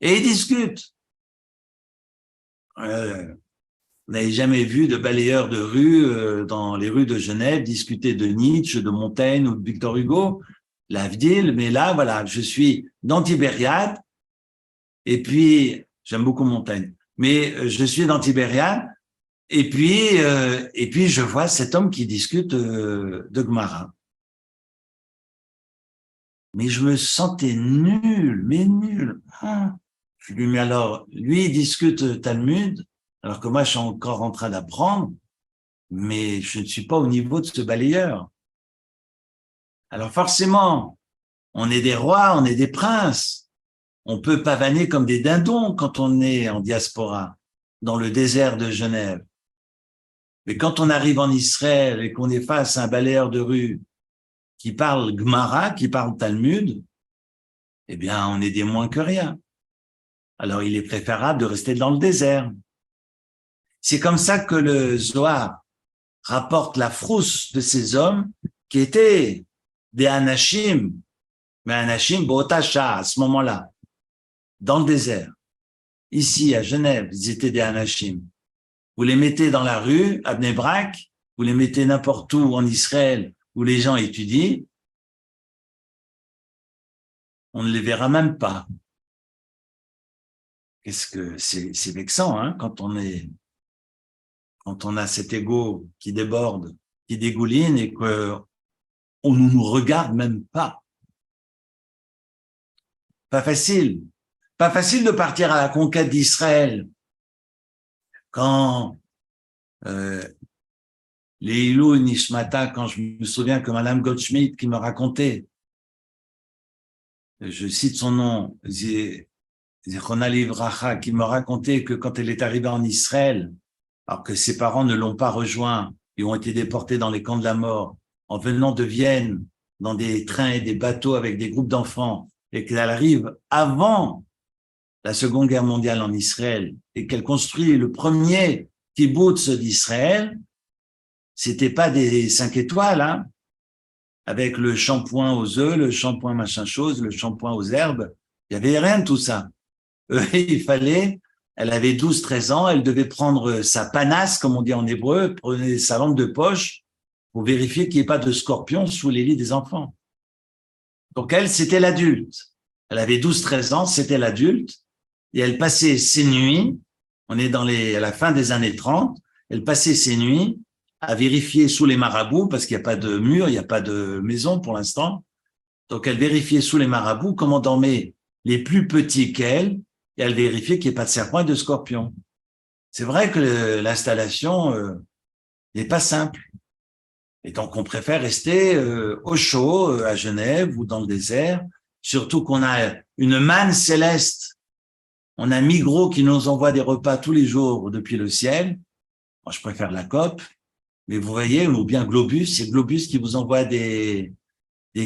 Et il discute. Vous n'avez jamais vu de balayeur de rue dans les rues de Genève discuter de Nietzsche, de Montaigne ou de Victor Hugo, l'Avdil, mais là, voilà, je suis dans Tibériade, et puis, j'aime beaucoup Montaigne, mais je suis dans Tibériade, Et puis, je vois cet homme qui discute de Gemara. Mais je me sentais nul, mais nul. Ah. Je lui dis, mais alors, lui, il discute Talmud, alors que moi, je suis encore en train d'apprendre, mais je ne suis pas au niveau de ce balayeur. Alors forcément, on est des rois, on est des princes. On peut pavaner comme des dindons quand on est en diaspora, dans le désert de Genève. Mais quand on arrive en Israël et qu'on est face à un balayeur de rue qui parle Gemara, qui parle Talmud, eh bien, on est des moins que rien. Alors, il est préférable de rester dans le désert. C'est comme ça que le Zohar rapporte la frousse de ces hommes qui étaient des Anashim, mais Anashim Botasha, à ce moment-là, dans le désert. Ici, à Genève, ils étaient des Anashim. Vous les mettez dans la rue, à Bnei Brak, vous les mettez n'importe où en Israël, où les gens étudient, on ne les verra même pas. Qu'est-ce que c'est vexant, hein, quand on a cet ego qui déborde, qui dégouline et que on ne nous regarde même pas. Pas facile. Pas facile de partir à la conquête d'Israël quand les Ilou Nishmata, quand je me souviens que Madame Goldschmidt qui me racontait, je cite son nom, Zichronah Livracha, qui me racontait que quand elle est arrivée en Israël, alors que ses parents ne l'ont pas rejoint, ils ont été déportés dans les camps de la mort, en venant de Vienne, dans des trains et des bateaux avec des groupes d'enfants, et qu'elle arrive avant la Seconde Guerre mondiale en Israël, et qu'elle construit le premier kibbutz d'Israël, c'était pas des 5 étoiles, hein, avec le shampoing aux œufs, le shampoing machin chose, le shampoing aux herbes, il y avait rien de tout ça. Il fallait, elle avait 12-13 ans, elle devait prendre sa panasse, comme on dit en hébreu, prenait sa lampe de poche pour vérifier qu'il n'y ait pas de scorpions sous les lits des enfants. Donc elle, c'était l'adulte. Elle avait 12-13 ans, c'était l'adulte, et elle passait ses nuits, on est à la fin des années 30, elle passait ses nuits à vérifier sous les marabouts, parce qu'il n'y a pas de mur, il n'y a pas de maison pour l'instant. Donc elle vérifiait sous les marabouts comment dormaient les plus petits qu'elle, et elle vérifiait qu'il n'y ait pas de serpents et de scorpions. C'est vrai que l'installation n'est pas simple. Et donc, on préfère rester au chaud, à Genève ou dans le désert, surtout qu'on a une manne céleste. On a Migros qui nous envoie des repas tous les jours depuis le ciel. Moi, je préfère la COP, mais vous voyez, ou bien Globus, c'est Globus qui vous envoie des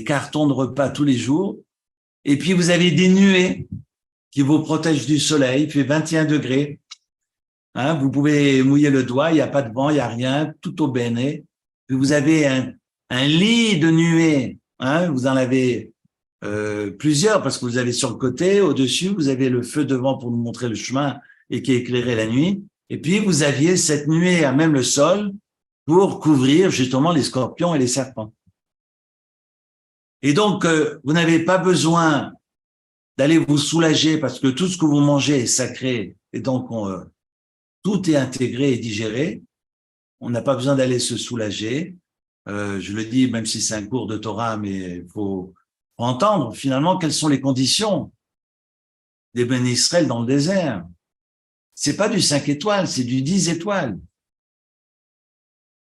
cartons de repas tous les jours. Et puis, vous avez des nuées qui vous protègent du soleil, il fait 21 degrés. Hein, vous pouvez mouiller le doigt, il n'y a pas de vent, il n'y a rien, tout au bene. Puis vous avez un lit de nuées, hein, vous en avez plusieurs parce que vous avez sur le côté, au-dessus, vous avez le feu devant pour nous montrer le chemin et qui éclairait la nuit. Et puis, vous aviez cette nuée à même le sol pour couvrir justement les scorpions et les serpents. Et donc, vous n'avez pas besoin d'aller vous soulager parce que tout ce que vous mangez est sacré et donc tout est intégré et digéré. On n'a pas besoin d'aller se soulager. Je le dis, même si c'est un cours de Torah, mais il faut entendre finalement quelles sont les conditions des Ben Israël dans le désert. C'est pas du 5 étoiles, c'est du 10 étoiles.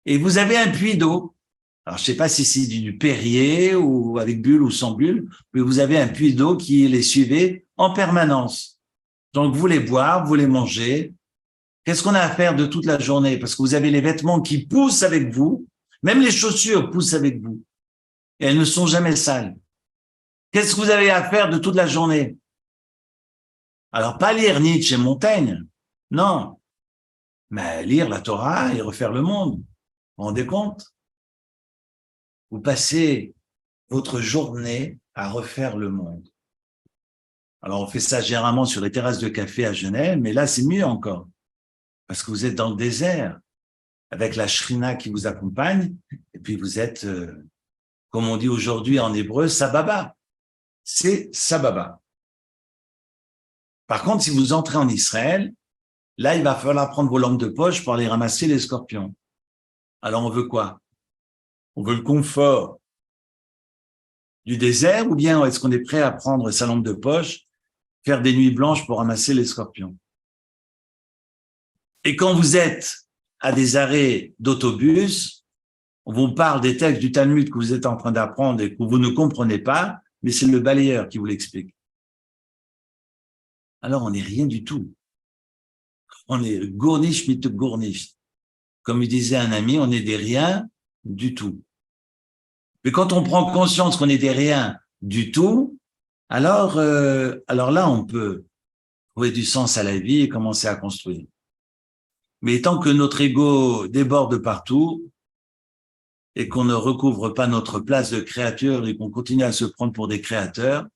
Et vous avez un puits d'eau. Alors, je sais pas si c'est du Perrier ou avec bulle ou sans bulle, mais vous avez un puits d'eau qui les suivait en permanence. Donc, vous les boire, vous les manger. Qu'est-ce qu'on a à faire de toute la journée? Parce que vous avez les vêtements qui poussent avec vous, même les chaussures poussent avec vous, et elles ne sont jamais sales. Qu'est-ce que vous avez à faire de toute la journée? Alors, pas lire Nietzsche et Montaigne, non, mais lire la Torah et refaire le monde. Vous vous rendez compte? Vous passez votre journée à refaire le monde. Alors, on fait ça généralement sur les terrasses de café à Genève, mais là, c'est mieux encore. Parce que vous êtes dans le désert, avec la shrina qui vous accompagne, et puis vous êtes, comme on dit aujourd'hui en hébreu, sababa. C'est sababa. Par contre, si vous entrez en Israël, Là, il va falloir prendre vos lampes de poche pour aller ramasser les scorpions. Alors, on veut quoi? On veut le confort du désert ou bien est-ce qu'on est prêt à prendre sa lampe de poche, faire des nuits blanches pour ramasser les scorpions? Et quand vous êtes à des arrêts d'autobus, on vous parle des textes du Talmud que vous êtes en train d'apprendre et que vous ne comprenez pas, mais c'est le balayeur qui vous l'explique. Alors, on n'est rien du tout. On est gournish mit gournish. Comme il disait un ami, on est des riens du tout. Mais quand on prend conscience qu'on est des riens du tout, alors là, on peut trouver du sens à la vie et commencer à construire. Mais tant que notre ego déborde partout et qu'on ne recouvre pas notre place de créateur et qu'on continue à se prendre pour des créateurs,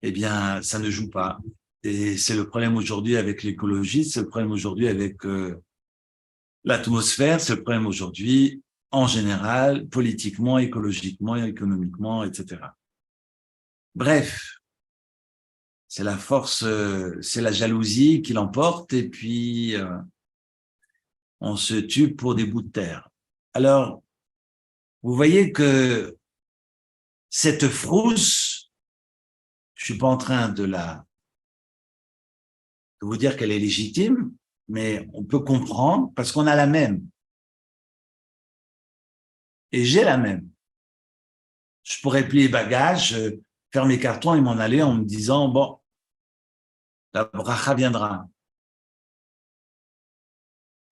eh bien, ça ne joue pas. Et c'est le problème aujourd'hui avec l'écologie, c'est le problème aujourd'hui avec l'atmosphère, c'est le problème aujourd'hui en général, politiquement, écologiquement, économiquement, etc. Bref, c'est la force, c'est la jalousie qui l'emporte et puis on se tue pour des bouts de terre. Alors, vous voyez que cette frousse, je suis pas en train de vous dire qu'elle est légitime, mais on peut comprendre parce qu'on a la même. Et j'ai la même. Je pourrais plier bagages, faire mes cartons et m'en aller en me disant, bon, la bracha viendra.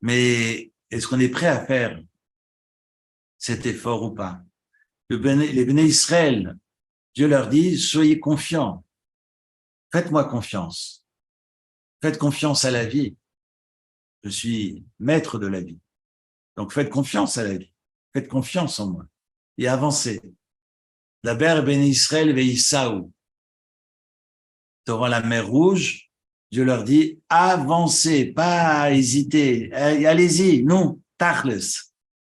Mais est-ce qu'on est prêt à faire cet effort ou pas? Les Béné Israël, Dieu leur dit, soyez confiants. Faites-moi confiance. Faites confiance à la vie. Je suis maître de la vie. Donc faites confiance à la vie. Faites confiance en moi. Et avancez. D'abord, Béné Israël veïsaou. Devant la mer Rouge, Dieu leur dit, avancez, pas hésiter. Allez-y, non, tachles.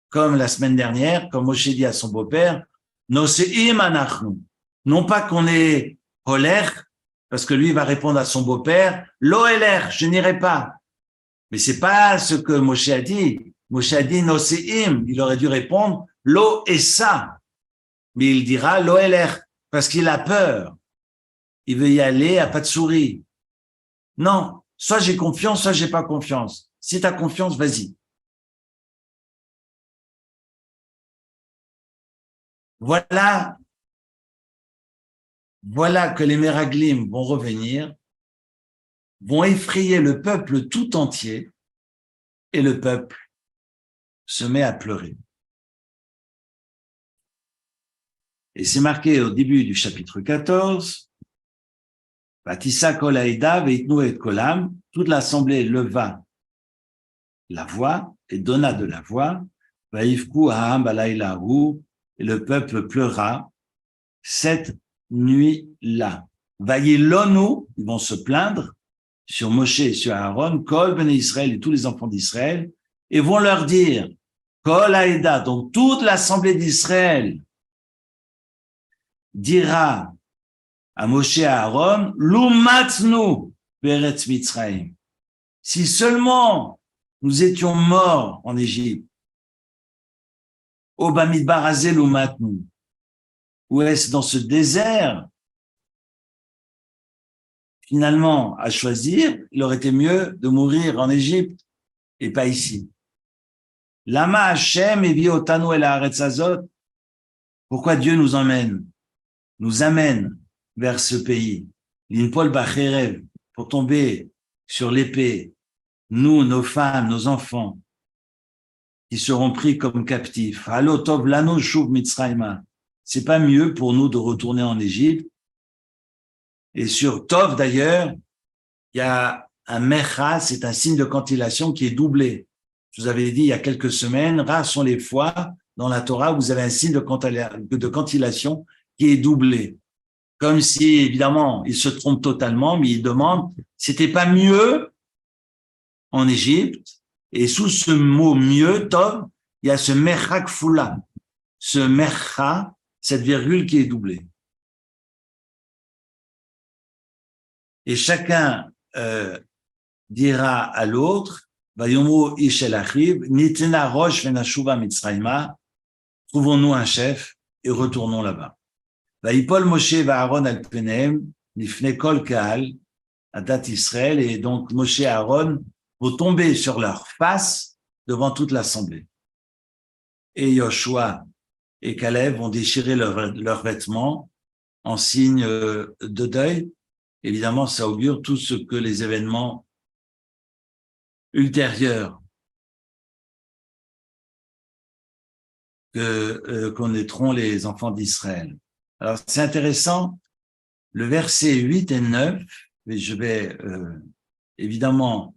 Comme la semaine dernière, comme Moshe dit à son beau-père, noseim anachnu. Non pas qu'on est colère, parce que lui va répondre à son beau-père, lo eler, je n'irai pas. Mais c'est pas ce que Moshe a dit. Moshe a dit noseim. Il aurait dû répondre lo essa. Mais il dira lo eler, parce qu'il a peur. Il veut y aller à pas de souris. Non, soit j'ai confiance, soit j'ai pas confiance. Si tu as confiance, vas-y. Voilà que les Méraglim vont revenir, vont effrayer le peuple tout entier, et le peuple se met à pleurer. Et c'est marqué au début du chapitre 14, Vatissa kol haïda veitnu et kolam, toute l'assemblée leva la voix et donna de la voix, vaïfku ha'am balayla hu, et le peuple pleura cette nuit-là. Vaïlonu, ils vont se plaindre sur Moshe et sur Aaron, Kol ben Israël et tous les enfants d'Israël, et vont leur dire, Kol haïda, donc toute l'assemblée d'Israël dira à Moshe et à Aaron, Lumatnu beretz Mitzrayim. Si seulement nous étions morts en Égypte, au Bamidbar Azeh Lumatnu, ou est-ce dans ce désert, finalement, à choisir, il aurait été mieux de mourir en Égypte et pas ici. Lama Hashem evi otanu el haaretz hazot. Pourquoi Dieu nous amène vers ce pays, l'inpol bacherev, pour tomber sur l'épée, nous, nos femmes, nos enfants, qui seront pris comme captifs. Halo tov lanu shuv mitzrayma. C'est pas mieux pour nous de retourner en Égypte. Et sur tov d'ailleurs, il y a un mecha, c'est un signe de cantillation qui est doublé. Je vous avais dit il y a quelques semaines, rares sont les fois dans la Torah où vous avez un signe de cantillation qui est doublé. Comme si, évidemment, il se trompe totalement, mais il demande, c'était pas mieux en Égypte? Et sous ce mot mieux, Tov, il y a ce mecha kfula, ce mecha, cette virgule qui est doublée. Et chacun dira à l'autre, Vayomu ish el achiv, nitena rosh venashuva mitzrayma, trouvons-nous un chef et retournons là-bas. Vayipol Moshe va'Aaron al penehem, lifnei kol kahal, adat Israël, et donc Moshe et Aaron vont tomber sur leur face devant toute l'assemblée. Et Yoshua et Caleb vont déchirer leurs vêtements en signe de deuil. Évidemment, ça augure tout ce que les événements ultérieurs que connaîtront les enfants d'Israël. Alors, c'est intéressant, le verset 8 et 9, et je vais évidemment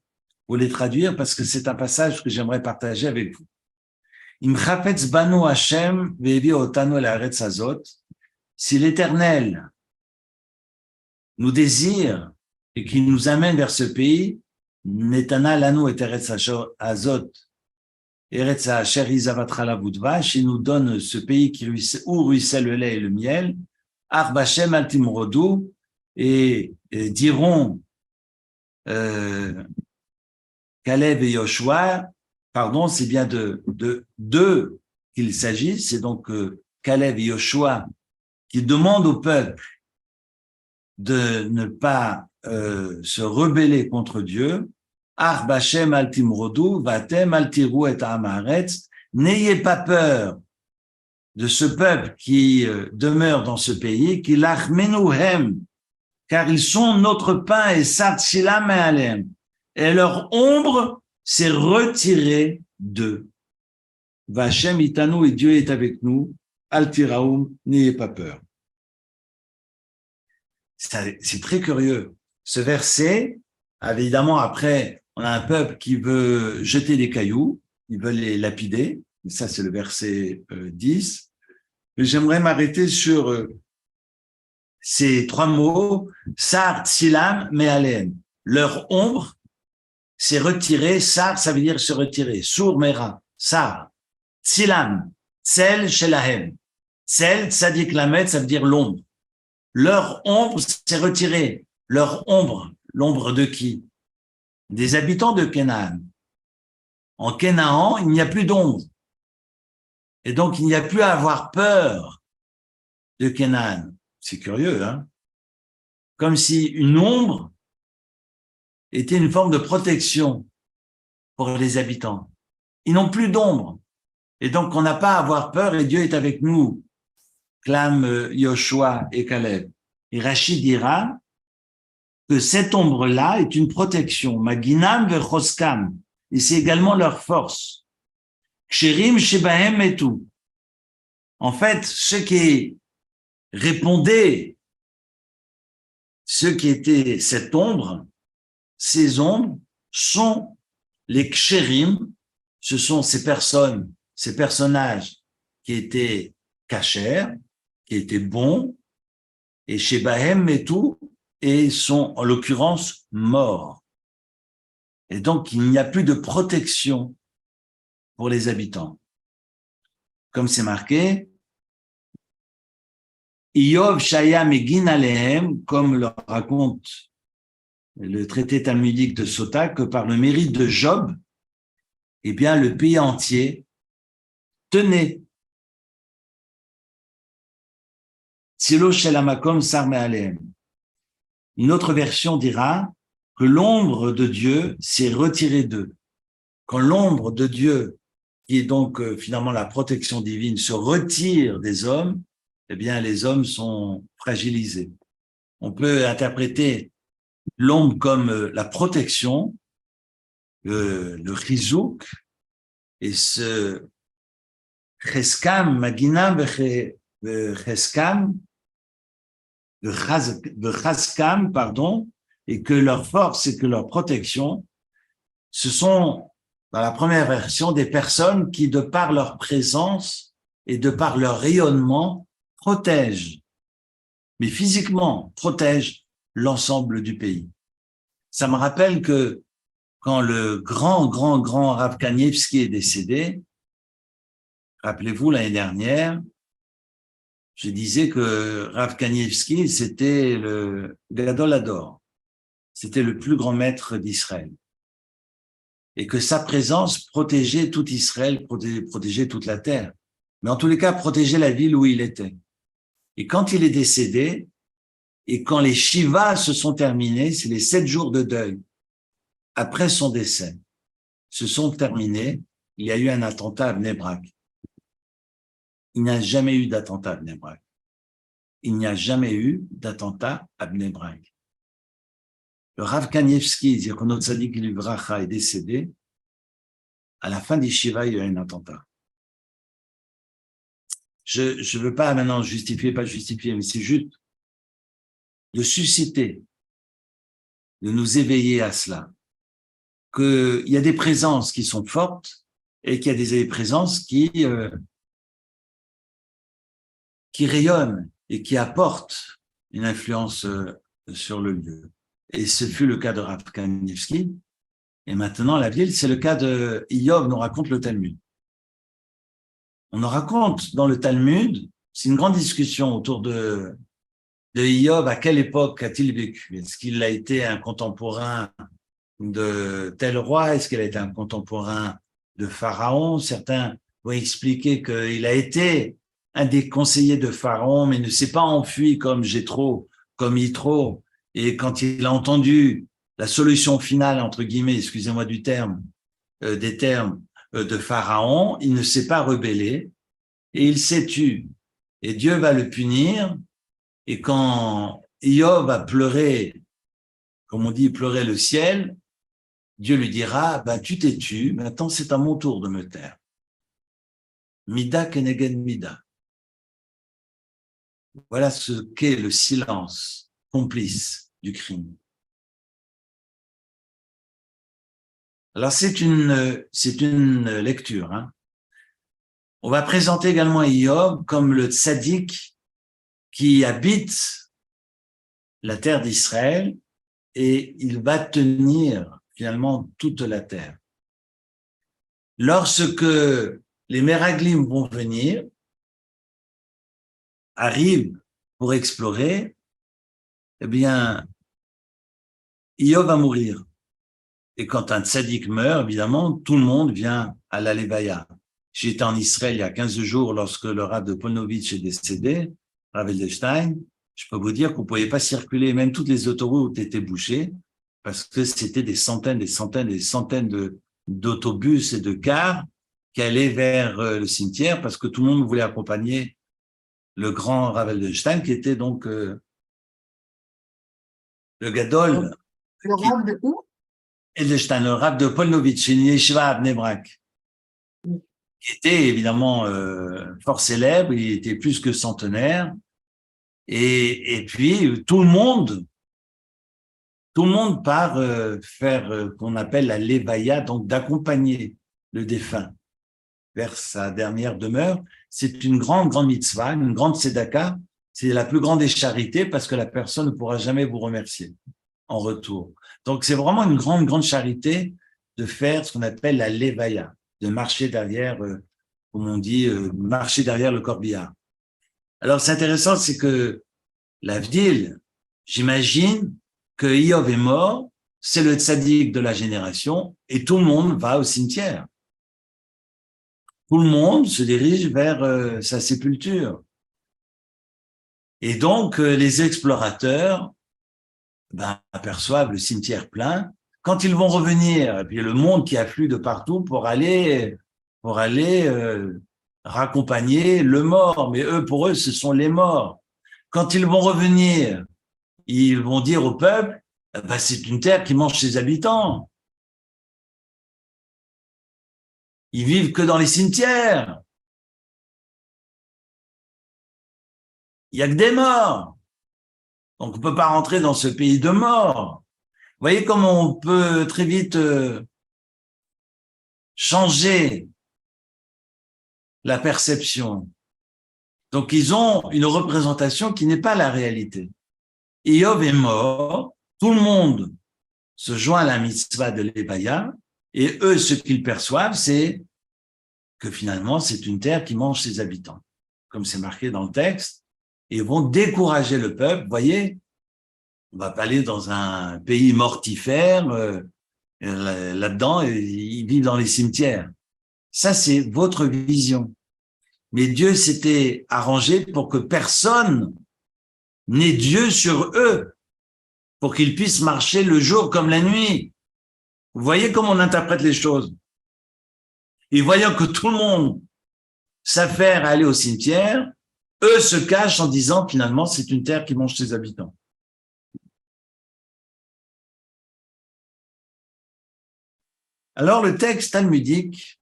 vous les traduire parce que c'est un passage que j'aimerais partager avec vous. Im chafetz banu Hashem ve'evi otanu el haaretz hazot, si l'Éternel nous désire et qu'il nous amène vers ce pays, netana lanu et eretz hazot, eretz asher izavatra la vudvash, il nous donne ce pays où ruisselle le lait et le miel, ar b'Hashem al timrodu, et diront Caleb et Yoshua, pardon, c'est bien de deux qu'il s'agit, c'est donc Caleb et Yoshua qui demandent au peuple de ne pas se rebeller contre Dieu. Ar b'Hashem al timrodu, vatem al tiru et ha'am haaretz, n'ayez pas peur de ce peuple qui demeure dans ce pays, qui l'achmenuhem, car ils sont notre pain et sartsilam et alem, et leur ombre s'est retirée d'eux. Vachem itanu, et Dieu est avec nous, al tiraoum, n'ayez pas peur. C'est très curieux. Ce verset, évidemment, après, on a un peuple qui veut jeter des cailloux, il veut les lapider, ça c'est le verset 10, mais j'aimerais m'arrêter sur ces trois mots, Sar, Tsilam, Me'alem. Leur ombre s'est retirée, Sar, ça veut dire se retirer, Sour, Mera, Sar, Tsilam, Tsel, Shelahem. Tsel, Tzadik Lamed, ça veut dire l'ombre. Leur ombre s'est retirée. Leur ombre, l'ombre de qui? Des habitants de Canaan. En Canaan, il n'y a plus d'ombre. Et donc, il n'y a plus à avoir peur de Canaan. C'est curieux, hein? Comme si une ombre était une forme de protection pour les habitants. Ils n'ont plus d'ombre. Et donc, on n'a pas à avoir peur et Dieu est avec nous, clament Yoshua et Caleb. Et Rachid dira que cette ombre-là est une protection. Maginam vechoskam. Et c'est également leur force. Ksherim shebahem et tout. En fait, ce qui répondait, ce qui était cette ombre, ces ombres sont les kshérim, ce sont ces personnes, ces personnages qui étaient cachers, qui étaient bons, et shebahem et tout, et sont en l'occurrence morts. Et donc, il n'y a plus de protection pour les habitants. Comme c'est marqué, Iyov Shaya Megin Alehem, comme le raconte le traité talmudique de Sota, que par le mérite de Job, eh bien, le pays entier tenait. Silo Shelamakom Sarme Alehem. Une autre version dira que l'ombre de Dieu s'est retirée d'eux. Quand l'ombre de Dieu, qui est donc finalement la protection divine, se retire des hommes, eh bien, les hommes sont fragilisés. On peut interpréter l'ombre comme la protection, le chizouk, et ce cheskam, maginam cheskam, le chaskam, pardon, et que leur force et que leur protection, ce sont, dans la première version, des personnes qui, de par leur présence et de par leur rayonnement, protègent, mais physiquement, protègent l'ensemble du pays. Ça me rappelle que quand le grand Rav Kanievski est décédé, rappelez-vous, l'année dernière, je disais que Rav Kanievski, c'était le Gadol Hador. C'était le plus grand maître d'Israël. et que sa présence protégeait tout Israël, protégeait toute la terre. Mais en tous les cas, protégeait la ville où il était. Et quand il est décédé, et quand les Shivas se sont terminés, c'est les 7 jours de deuil après son décès, se sont terminés, il y a eu un attentat à Bnei Brak. Il n'y a jamais eu d'attentat à Bnei Brak. Il n'y a jamais eu d'attentat à Bnei Brak. Le Rav Kanievski, Zichrono Tzadik Livracha, est décédé. À la fin des Shiva, il y a eu un attentat. Je veux pas maintenant justifier, pas justifier, mais c'est juste de susciter, de nous éveiller à cela. Qu'il y a des présences qui sont fortes et qu'il y a des présences qui rayonnent et qui apportent une influence sur le lieu. Et ce fut le cas de Rav Kanievski. Et maintenant, la ville, c'est le cas de Iyov, nous raconte le Talmud. On nous raconte dans le Talmud, c'est une grande discussion autour de Iyov, à quelle époque a-t-il vécu? Est-ce qu'il a été un contemporain de tel roi? Est-ce qu'il a été un contemporain de Pharaon? Certains vont expliquer qu'il a été un des conseillers de Pharaon, mais ne s'est pas enfui comme Jéthro, comme Yitro. Et quand il a entendu la solution finale, entre guillemets, excusez-moi du terme, des termes de Pharaon, il ne s'est pas rebellé et il s'est tu. Et Dieu va le punir. Et quand Iyov va pleurer, comme on dit, pleurer le ciel, Dieu lui dira, ben, tu t'es tu, maintenant c'est à mon tour de me taire. Mida keneged mida. Voilà ce qu'est le silence complice du crime. Alors c'est une lecture. Hein. On va présenter également Iyov comme le tzaddik qui habite la terre d'Israël et il va tenir finalement toute la terre. Lorsque les Meraglim vont venir, arrivent pour explorer, eh bien, Iyov va mourir. Et quand un tzaddik meurt, évidemment, tout le monde vient à la Levaya. J'étais en Israël il y a 15 jours lorsque le Rav de Polnovitch est décédé, Rav Edelstein. Je peux vous dire qu'on ne pouvait pas circuler, même toutes les autoroutes étaient bouchées, parce que c'était des centaines d'autobus et de cars qui allaient vers le cimetière, parce que tout le monde voulait accompagner le grand Rav Edelstein, qui était donc le Gadol. Le Rav de où? Edelstein, le Rav de Polnovitch, une yeshiva à Bnei Brak, qui était évidemment fort célèbre, il était plus que centenaire, et puis tout le monde part faire qu'on appelle la levaya, donc d'accompagner le défunt vers sa dernière demeure. C'est une grande mitzvah, une grande tzedaka, c'est la plus grande des charités parce que la personne ne pourra jamais vous remercier en retour. Donc, c'est vraiment une grande charité de faire ce qu'on appelle la levaya, de marcher derrière, comme on dit, marcher derrière le corbillard. Alors, c'est intéressant, c'est que l'Avdil, j'imagine que Iyov est mort, c'est le tzaddik de la génération, et tout le monde va au cimetière. Tout le monde se dirige vers sa sépulture. Et donc, les explorateurs aperçoivent le cimetière plein. Quand ils vont revenir, et puis le monde qui afflue de partout pour aller raccompagner le mort. Mais pour eux, ce sont les morts. Quand ils vont revenir, ils vont dire au peuple, c'est une terre qui mange ses habitants. Ils vivent que dans les cimetières. Il n'y a que des morts. Donc, on ne peut pas rentrer dans ce pays de morts. Vous voyez comment on peut très vite changer la perception. Donc, ils ont une représentation qui n'est pas la réalité. Iyov est mort, tout le monde se joint à la mitzvah de l'Evaya, et eux, ce qu'ils perçoivent, c'est que finalement, c'est une terre qui mange ses habitants, comme c'est marqué dans le texte. Et ils vont décourager le peuple. Vous voyez, on va pas aller dans un pays mortifère là-dedans, ils vivent dans les cimetières. Ça, c'est votre vision. Mais Dieu s'était arrangé pour que personne n'ait Dieu sur eux, pour qu'ils puissent marcher le jour comme la nuit. Vous voyez comment on interprète les choses. Et voyant que tout le monde s'affaire à aller au cimetière, eux se cachent en disant finalement c'est une terre qui mange ses habitants. Alors le texte talmudique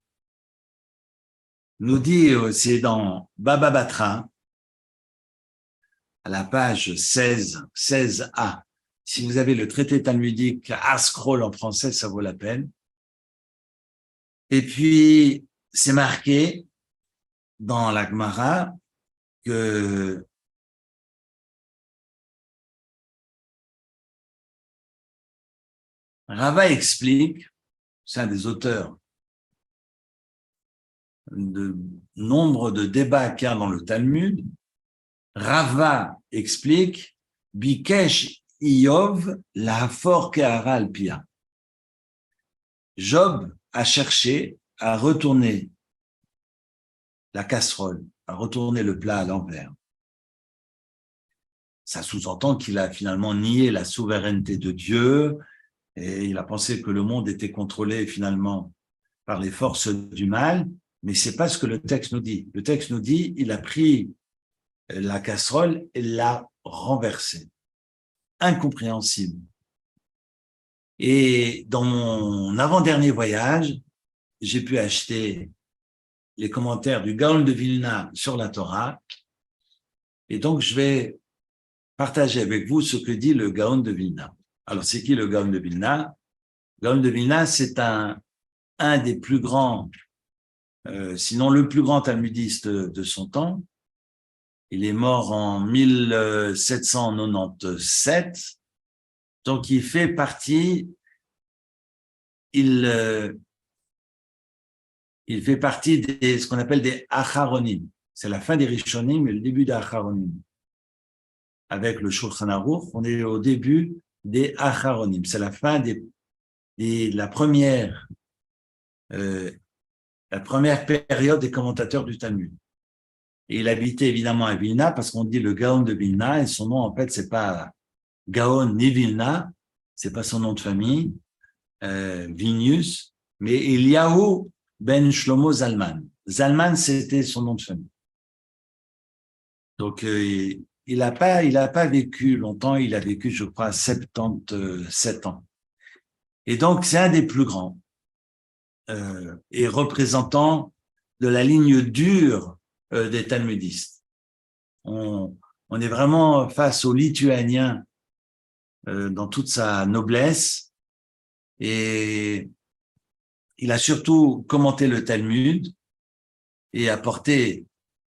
nous dit, c'est dans Baba Batra, à la page 16a. Si vous avez le traité talmudique Ascroll en français, ça vaut la peine. Et puis, c'est marqué dans la Gemara que Rava explique, c'est un des auteurs de nombre de débats qu'il y a dans le Talmud. Rava explique Bikesh Iyov lahafor ke'ara al pia. Job a cherché à retourner la casserole, à retourner le plat à l'envers. Ça sous-entend qu'il a finalement nié la souveraineté de Dieu et il a pensé que le monde était contrôlé finalement par les forces du mal, mais c'est pas ce que le texte nous dit. Le texte nous dit, il a pris la casserole et l'a renversée. Incompréhensible. Et dans mon avant-dernier voyage, j'ai pu acheter les commentaires du Gaon de Vilna sur la Torah. Et donc, je vais partager avec vous ce que dit le Gaon de Vilna. Alors, c'est qui le Gaon de Vilna? Le Gaon de Vilna, c'est un des plus grands, sinon le plus grand talmudiste de son temps. Il est mort en 1797. Donc, il fait partie, il fait partie des, ce qu'on appelle des Acharonim. C'est la fin des Rishonim et le début des Acharonim. Avec le Shulchan Aruch, on est au début des Acharonim. C'est la fin la première période des commentateurs du Talmud. Et il habitait évidemment à Vilna parce qu'on dit le Gaon de Vilna et son nom, en fait, c'est pas Gaon ni Vilna, c'est pas son nom de famille, Vilnius, mais Eliyahu ben Shlomo Zalman. Zalman, c'était son nom de famille. Donc, il a pas vécu longtemps, il a vécu, je crois, 77 ans. Et donc, c'est un des plus grands et représentant de la ligne dure des talmudistes. On est vraiment face aux Lituaniens dans toute sa noblesse et il a surtout commenté le Talmud et apporté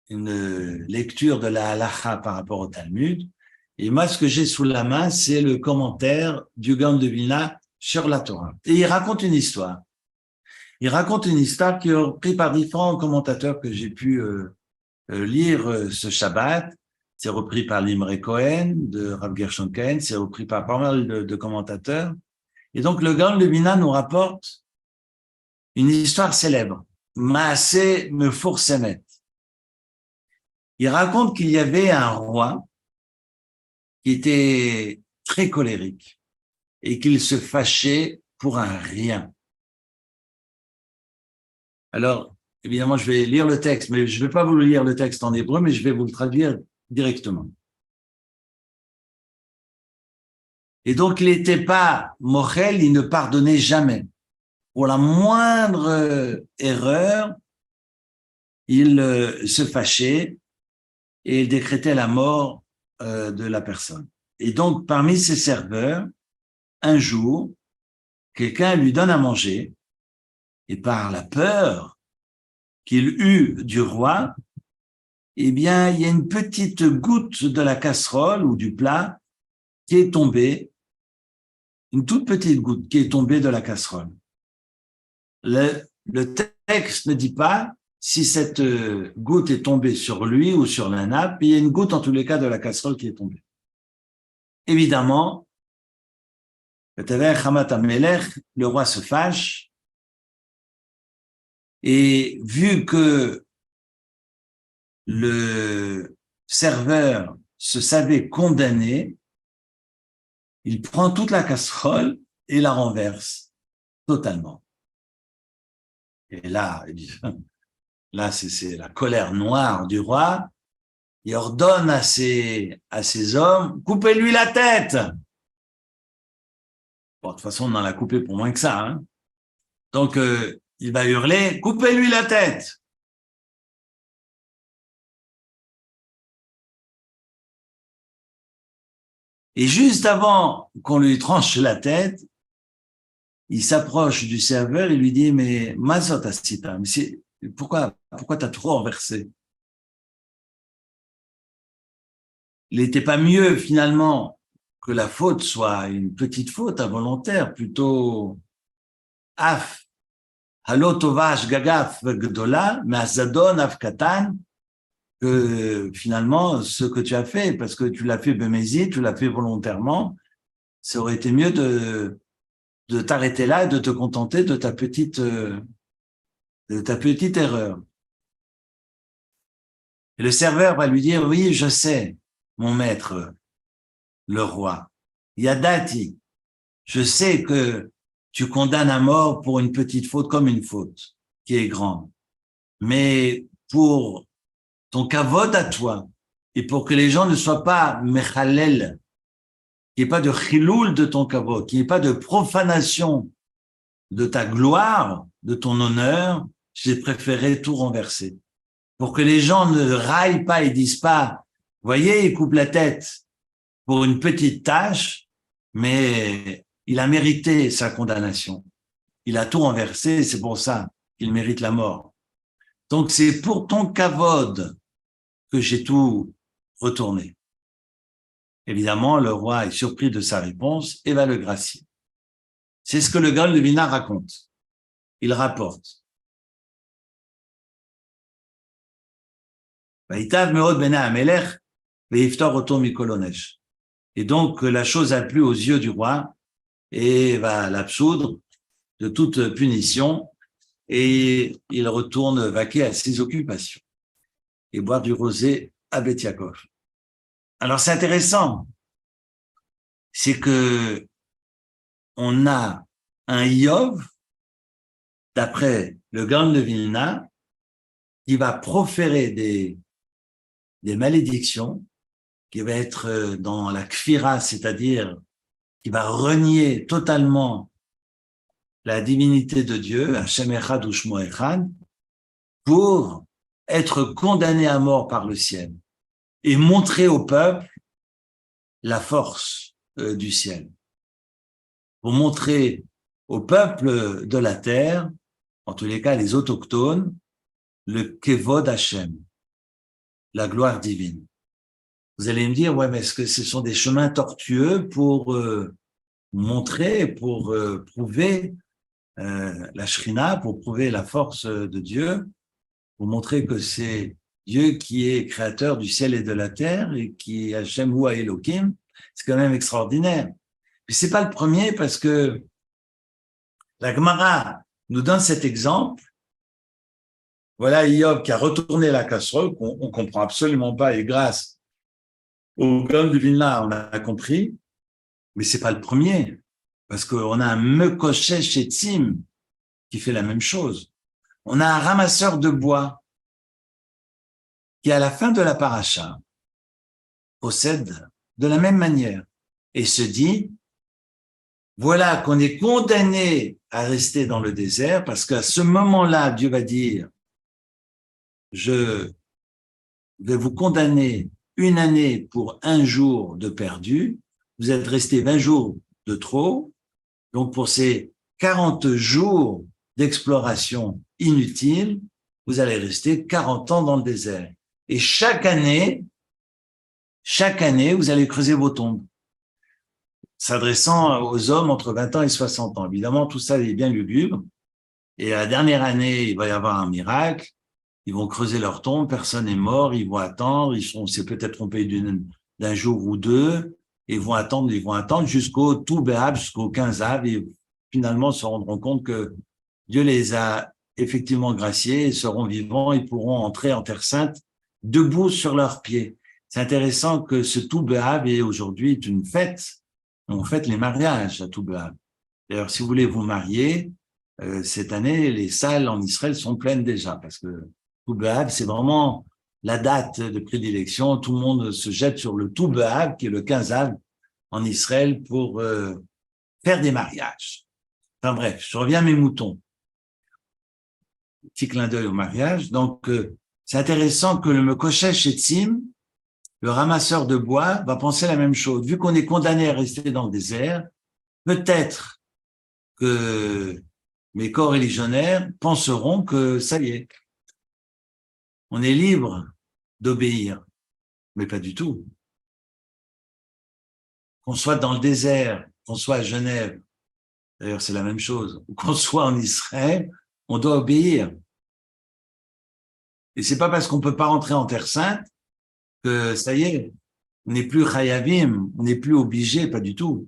une lecture de la halacha par rapport au Talmud. Et moi, ce que j'ai sous la main, c'est le commentaire du Gaon de Vilna sur la Torah. Et il raconte une histoire. Il raconte une histoire qui est reprise par différents commentateurs que j'ai pu lire ce Shabbat. C'est repris par l'Imre Cohen de Rav Gershon Cohen, c'est repris par pas mal de commentateurs. Et donc, le Gaon de Vilna nous rapporte une histoire célèbre, Maaseh Meforsemet. Il raconte qu'il y avait un roi qui était très colérique et qu'il se fâchait pour un rien. Alors, évidemment, je vais lire le texte, mais je ne vais pas vous lire le texte en hébreu, mais je vais vous le traduire directement. Et donc, il n'était pas mochel, il ne pardonnait jamais. Pour la moindre erreur, il se fâchait et il décrétait la mort de la personne. Et donc, parmi ses serveurs, un jour, quelqu'un lui donne à manger et par la peur qu'il eut du roi, eh bien, il y a une petite goutte de la casserole ou du plat qui est tombée, une toute petite goutte qui est tombée de la casserole. Le texte ne dit pas si cette goutte est tombée sur lui ou sur la nappe, il y a une goutte en tous les cas de la casserole qui est tombée. Évidemment, Le roi se fâche et vu que le serveur se savait condamné, il prend toute la casserole et la renverse totalement. Et là, là c'est la colère noire du roi. Il ordonne à ses hommes, coupez-lui la tête. Bon, de toute façon, on en a coupé pour moins que ça. Hein. Donc, il va hurler, coupez-lui la tête. Et juste avant qu'on lui tranche la tête, il s'approche du serveur et lui dit, mais Mazot Asita, mais pourquoi t'as trop renversé? Il n'était pas mieux finalement que la faute soit une petite faute involontaire, plutôt af, halo tovash gagaf gdola, mais azadon af katan, que finalement ce que tu as fait, parce que tu l'as fait bémézi, tu l'as fait volontairement, ça aurait été mieux de t'arrêter là et de te contenter de ta petite erreur. Et le serveur va lui dire, oui, je sais, mon maître, le roi, Yadati, je sais que tu condamnes à mort pour une petite faute comme une faute qui est grande. Mais pour ton kavod à toi et pour que les gens ne soient pas mechalel, qu'il n'y ait pas de chiloul de ton kavod, qu'il n'y ait pas de profanation de ta gloire, de ton honneur, j'ai préféré tout renverser. Pour que les gens ne raillent pas et disent pas, voyez, il coupe la tête pour une petite tâche, mais il a mérité sa condamnation. Il a tout renversé, c'est pour ça qu'il mérite la mort. Donc c'est pour ton kavod que j'ai tout retourné. Évidemment, le roi est surpris de sa réponse et va le gracier. C'est ce que le Gaon de Vilna raconte. Il rapporte. Et donc, la chose a plu aux yeux du roi et va l'absoudre de toute punition et il retourne vaquer à ses occupations et boire du rosé à Beth Yaakov. Alors, c'est intéressant. C'est que on a un Iov, d'après le Gaon de Vilna, qui va proférer des malédictions, qui va être dans la kfira, c'est-à-dire qui va renier totalement la divinité de Dieu, Hashem Echad Ushmo Echad, pour être condamné à mort par le ciel et montrer au peuple la force du ciel. Pour montrer au peuple de la terre, en tous les cas les autochtones, le Kevod Hashem, la gloire divine. Vous allez me dire, ouais, mais est-ce que ce sont des chemins tortueux pour montrer, pour prouver la Shrina, pour prouver la force de Dieu, pour montrer que c'est Dieu qui est créateur du ciel et de la terre et qui est Hashem Hu Elohim, c'est quand même extraordinaire. Mais c'est pas le premier parce que la Gemara nous donne cet exemple. Voilà Iov qui a retourné la casserole, qu'on comprend absolument pas, et grâce au Gaon de Vilna, on a compris, mais c'est pas le premier, parce qu'on a un Mekoshe Shetzim qui fait la même chose. On a un ramasseur de bois qui, à la fin de la paracha, procède de la même manière et se dit, voilà qu'on est condamné à rester dans le désert, parce qu'à ce moment-là, Dieu va dire, je vais vous condamner une année pour un jour de perdu, vous êtes resté 20 jours de trop, donc pour ces 40 jours d'exploration inutile, vous allez rester 40 ans dans le désert. Et chaque année, vous allez creuser vos tombes, s'adressant aux hommes entre 20 ans et 60 ans. Évidemment, tout ça est bien lugubre. Et la dernière année, il va y avoir un miracle. Ils vont creuser leur tombe, personne n'est mort, ils vont attendre, on s'est peut-être trompé d'un jour ou deux, et ils vont attendre jusqu'au tout Béab, jusqu'au 15 Av, et finalement se rendront compte que Dieu les a effectivement graciés, ils seront vivants, ils pourront entrer en Terre Sainte debout sur leurs pieds. C'est intéressant que ce tout Béab est aujourd'hui une fête. On fête les mariages à tout Béab. D'ailleurs, si vous voulez vous marier, cette année, les salles en Israël sont pleines déjà, parce que tout Béab, c'est vraiment la date de prédilection. Tout le monde se jette sur le tout Béab, qui est le 15 Av en Israël, pour faire des mariages. Enfin bref, je reviens à mes moutons. Petit clin d'œil au mariage. Donc, c'est intéressant que le Mekoshesh Etzim, le ramasseur de bois, va penser la même chose. Vu qu'on est condamné à rester dans le désert, peut-être que mes co-religionnaires penseront que ça y est, on est libre d'obéir, mais pas du tout. Qu'on soit dans le désert, qu'on soit à Genève, d'ailleurs c'est la même chose, ou qu'on soit en Israël, on doit obéir. Et c'est pas parce qu'on peut pas rentrer en Terre Sainte que ça y est, on n'est plus chayavim, on n'est plus obligé, pas du tout.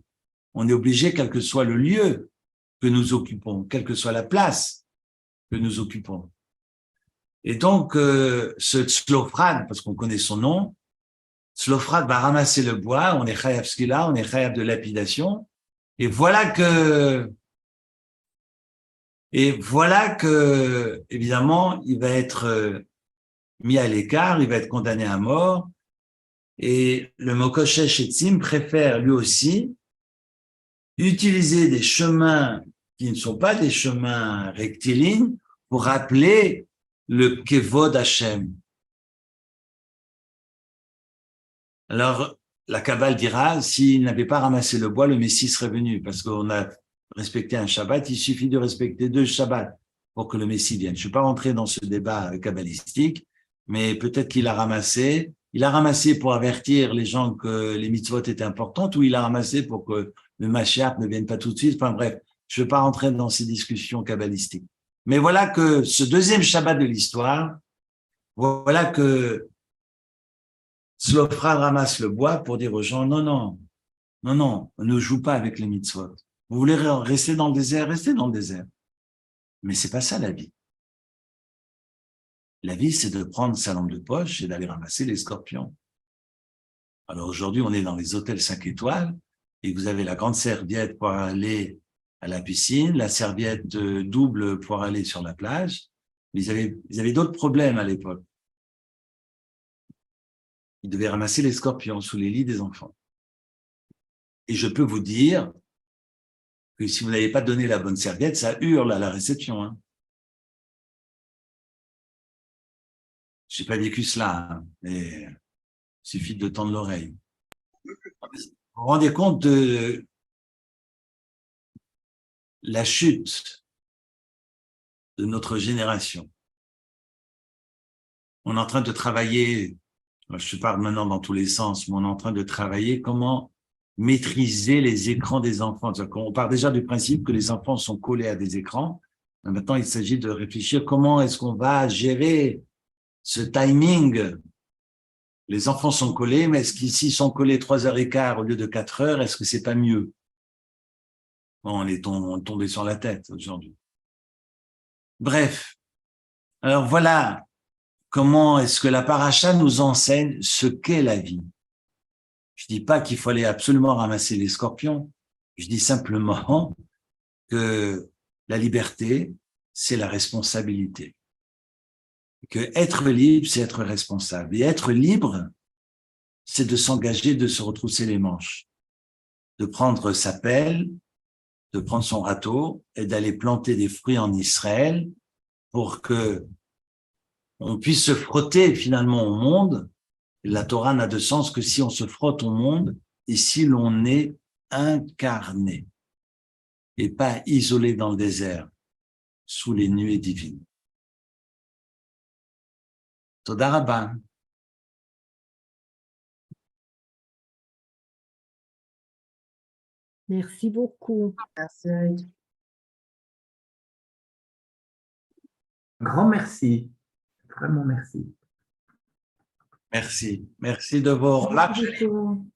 On est obligé quel que soit le lieu que nous occupons, quelle que soit la place que nous occupons. Et donc, ce Tzlofrad, parce qu'on connaît son nom, Tzlofrad va ramasser le bois, on est chayav skila, on est chayav de lapidation, et voilà que, évidemment, il va être mis à l'écart, il va être condamné à mort, et le Mekoshesh Etzim préfère lui aussi utiliser des chemins qui ne sont pas des chemins rectilignes pour rappeler le Kevod Hashem. Alors, la Kabbale dira, s'il n'avait pas ramassé le bois, le Messie serait venu, parce qu'on a respecté un Shabbat, il suffit de respecter 2 Shabbats pour que le Messie vienne. Je ne suis pas rentré dans ce débat kabbalistique, mais peut-être qu'il a ramassé. Il a ramassé pour avertir les gens que les mitzvot étaient importantes, ou il a ramassé pour que le Mashiach ne vienne pas tout de suite. Enfin bref, je ne veux pas rentrer dans ces discussions kabbalistiques. Mais voilà que ce deuxième Shabbat de l'histoire, voilà que Tzlofrad ramasse le bois pour dire aux gens, non, on ne joue pas avec les mitzvot. Vous voulez rester dans le désert, restez dans le désert. Mais c'est pas ça la vie. La vie, c'est de prendre sa lampe de poche et d'aller ramasser les scorpions. Alors aujourd'hui, on est dans les hôtels 5 étoiles et vous avez la grande serviette pour aller à la piscine, la serviette double pour aller sur la plage. Ils avaient d'autres problèmes à l'époque. Ils devaient ramasser les scorpions sous les lits des enfants. Et je peux vous dire que si vous n'avez pas donné la bonne serviette, ça hurle à la réception. Hein. J'ai pas vécu cela, hein, mais il suffit de tendre l'oreille. Vous vous rendez compte de la chute de notre génération. On est en train de travailler, je parle maintenant dans tous les sens, mais on est en train de travailler comment maîtriser les écrans des enfants. On part déjà du principe que les enfants sont collés à des écrans. Maintenant, il s'agit de réfléchir comment est-ce qu'on va gérer ce timing. Les enfants sont collés, mais est-ce qu'ici sont collés 3h15 au lieu de 4 heures, est-ce que c'est pas mieux? Bon, on est tombé sur la tête aujourd'hui. Bref. Alors voilà comment est-ce que la paracha nous enseigne ce qu'est la vie. Je dis pas qu'il fallait absolument ramasser les scorpions. Je dis simplement que la liberté, c'est la responsabilité. Que être libre, c'est être responsable. Et être libre, c'est de s'engager, de se retrousser les manches, de prendre sa pelle, de prendre son râteau et d'aller planter des fruits en Israël pour que on puisse se frotter finalement au monde. La Torah n'a de sens que si on se frotte au monde et si l'on est incarné et pas isolé dans le désert sous les nuées divines. Toda Rabba. Merci beaucoup. Merci. Grand merci. Vraiment merci. Merci. Merci de vos remarques. Merci beaucoup.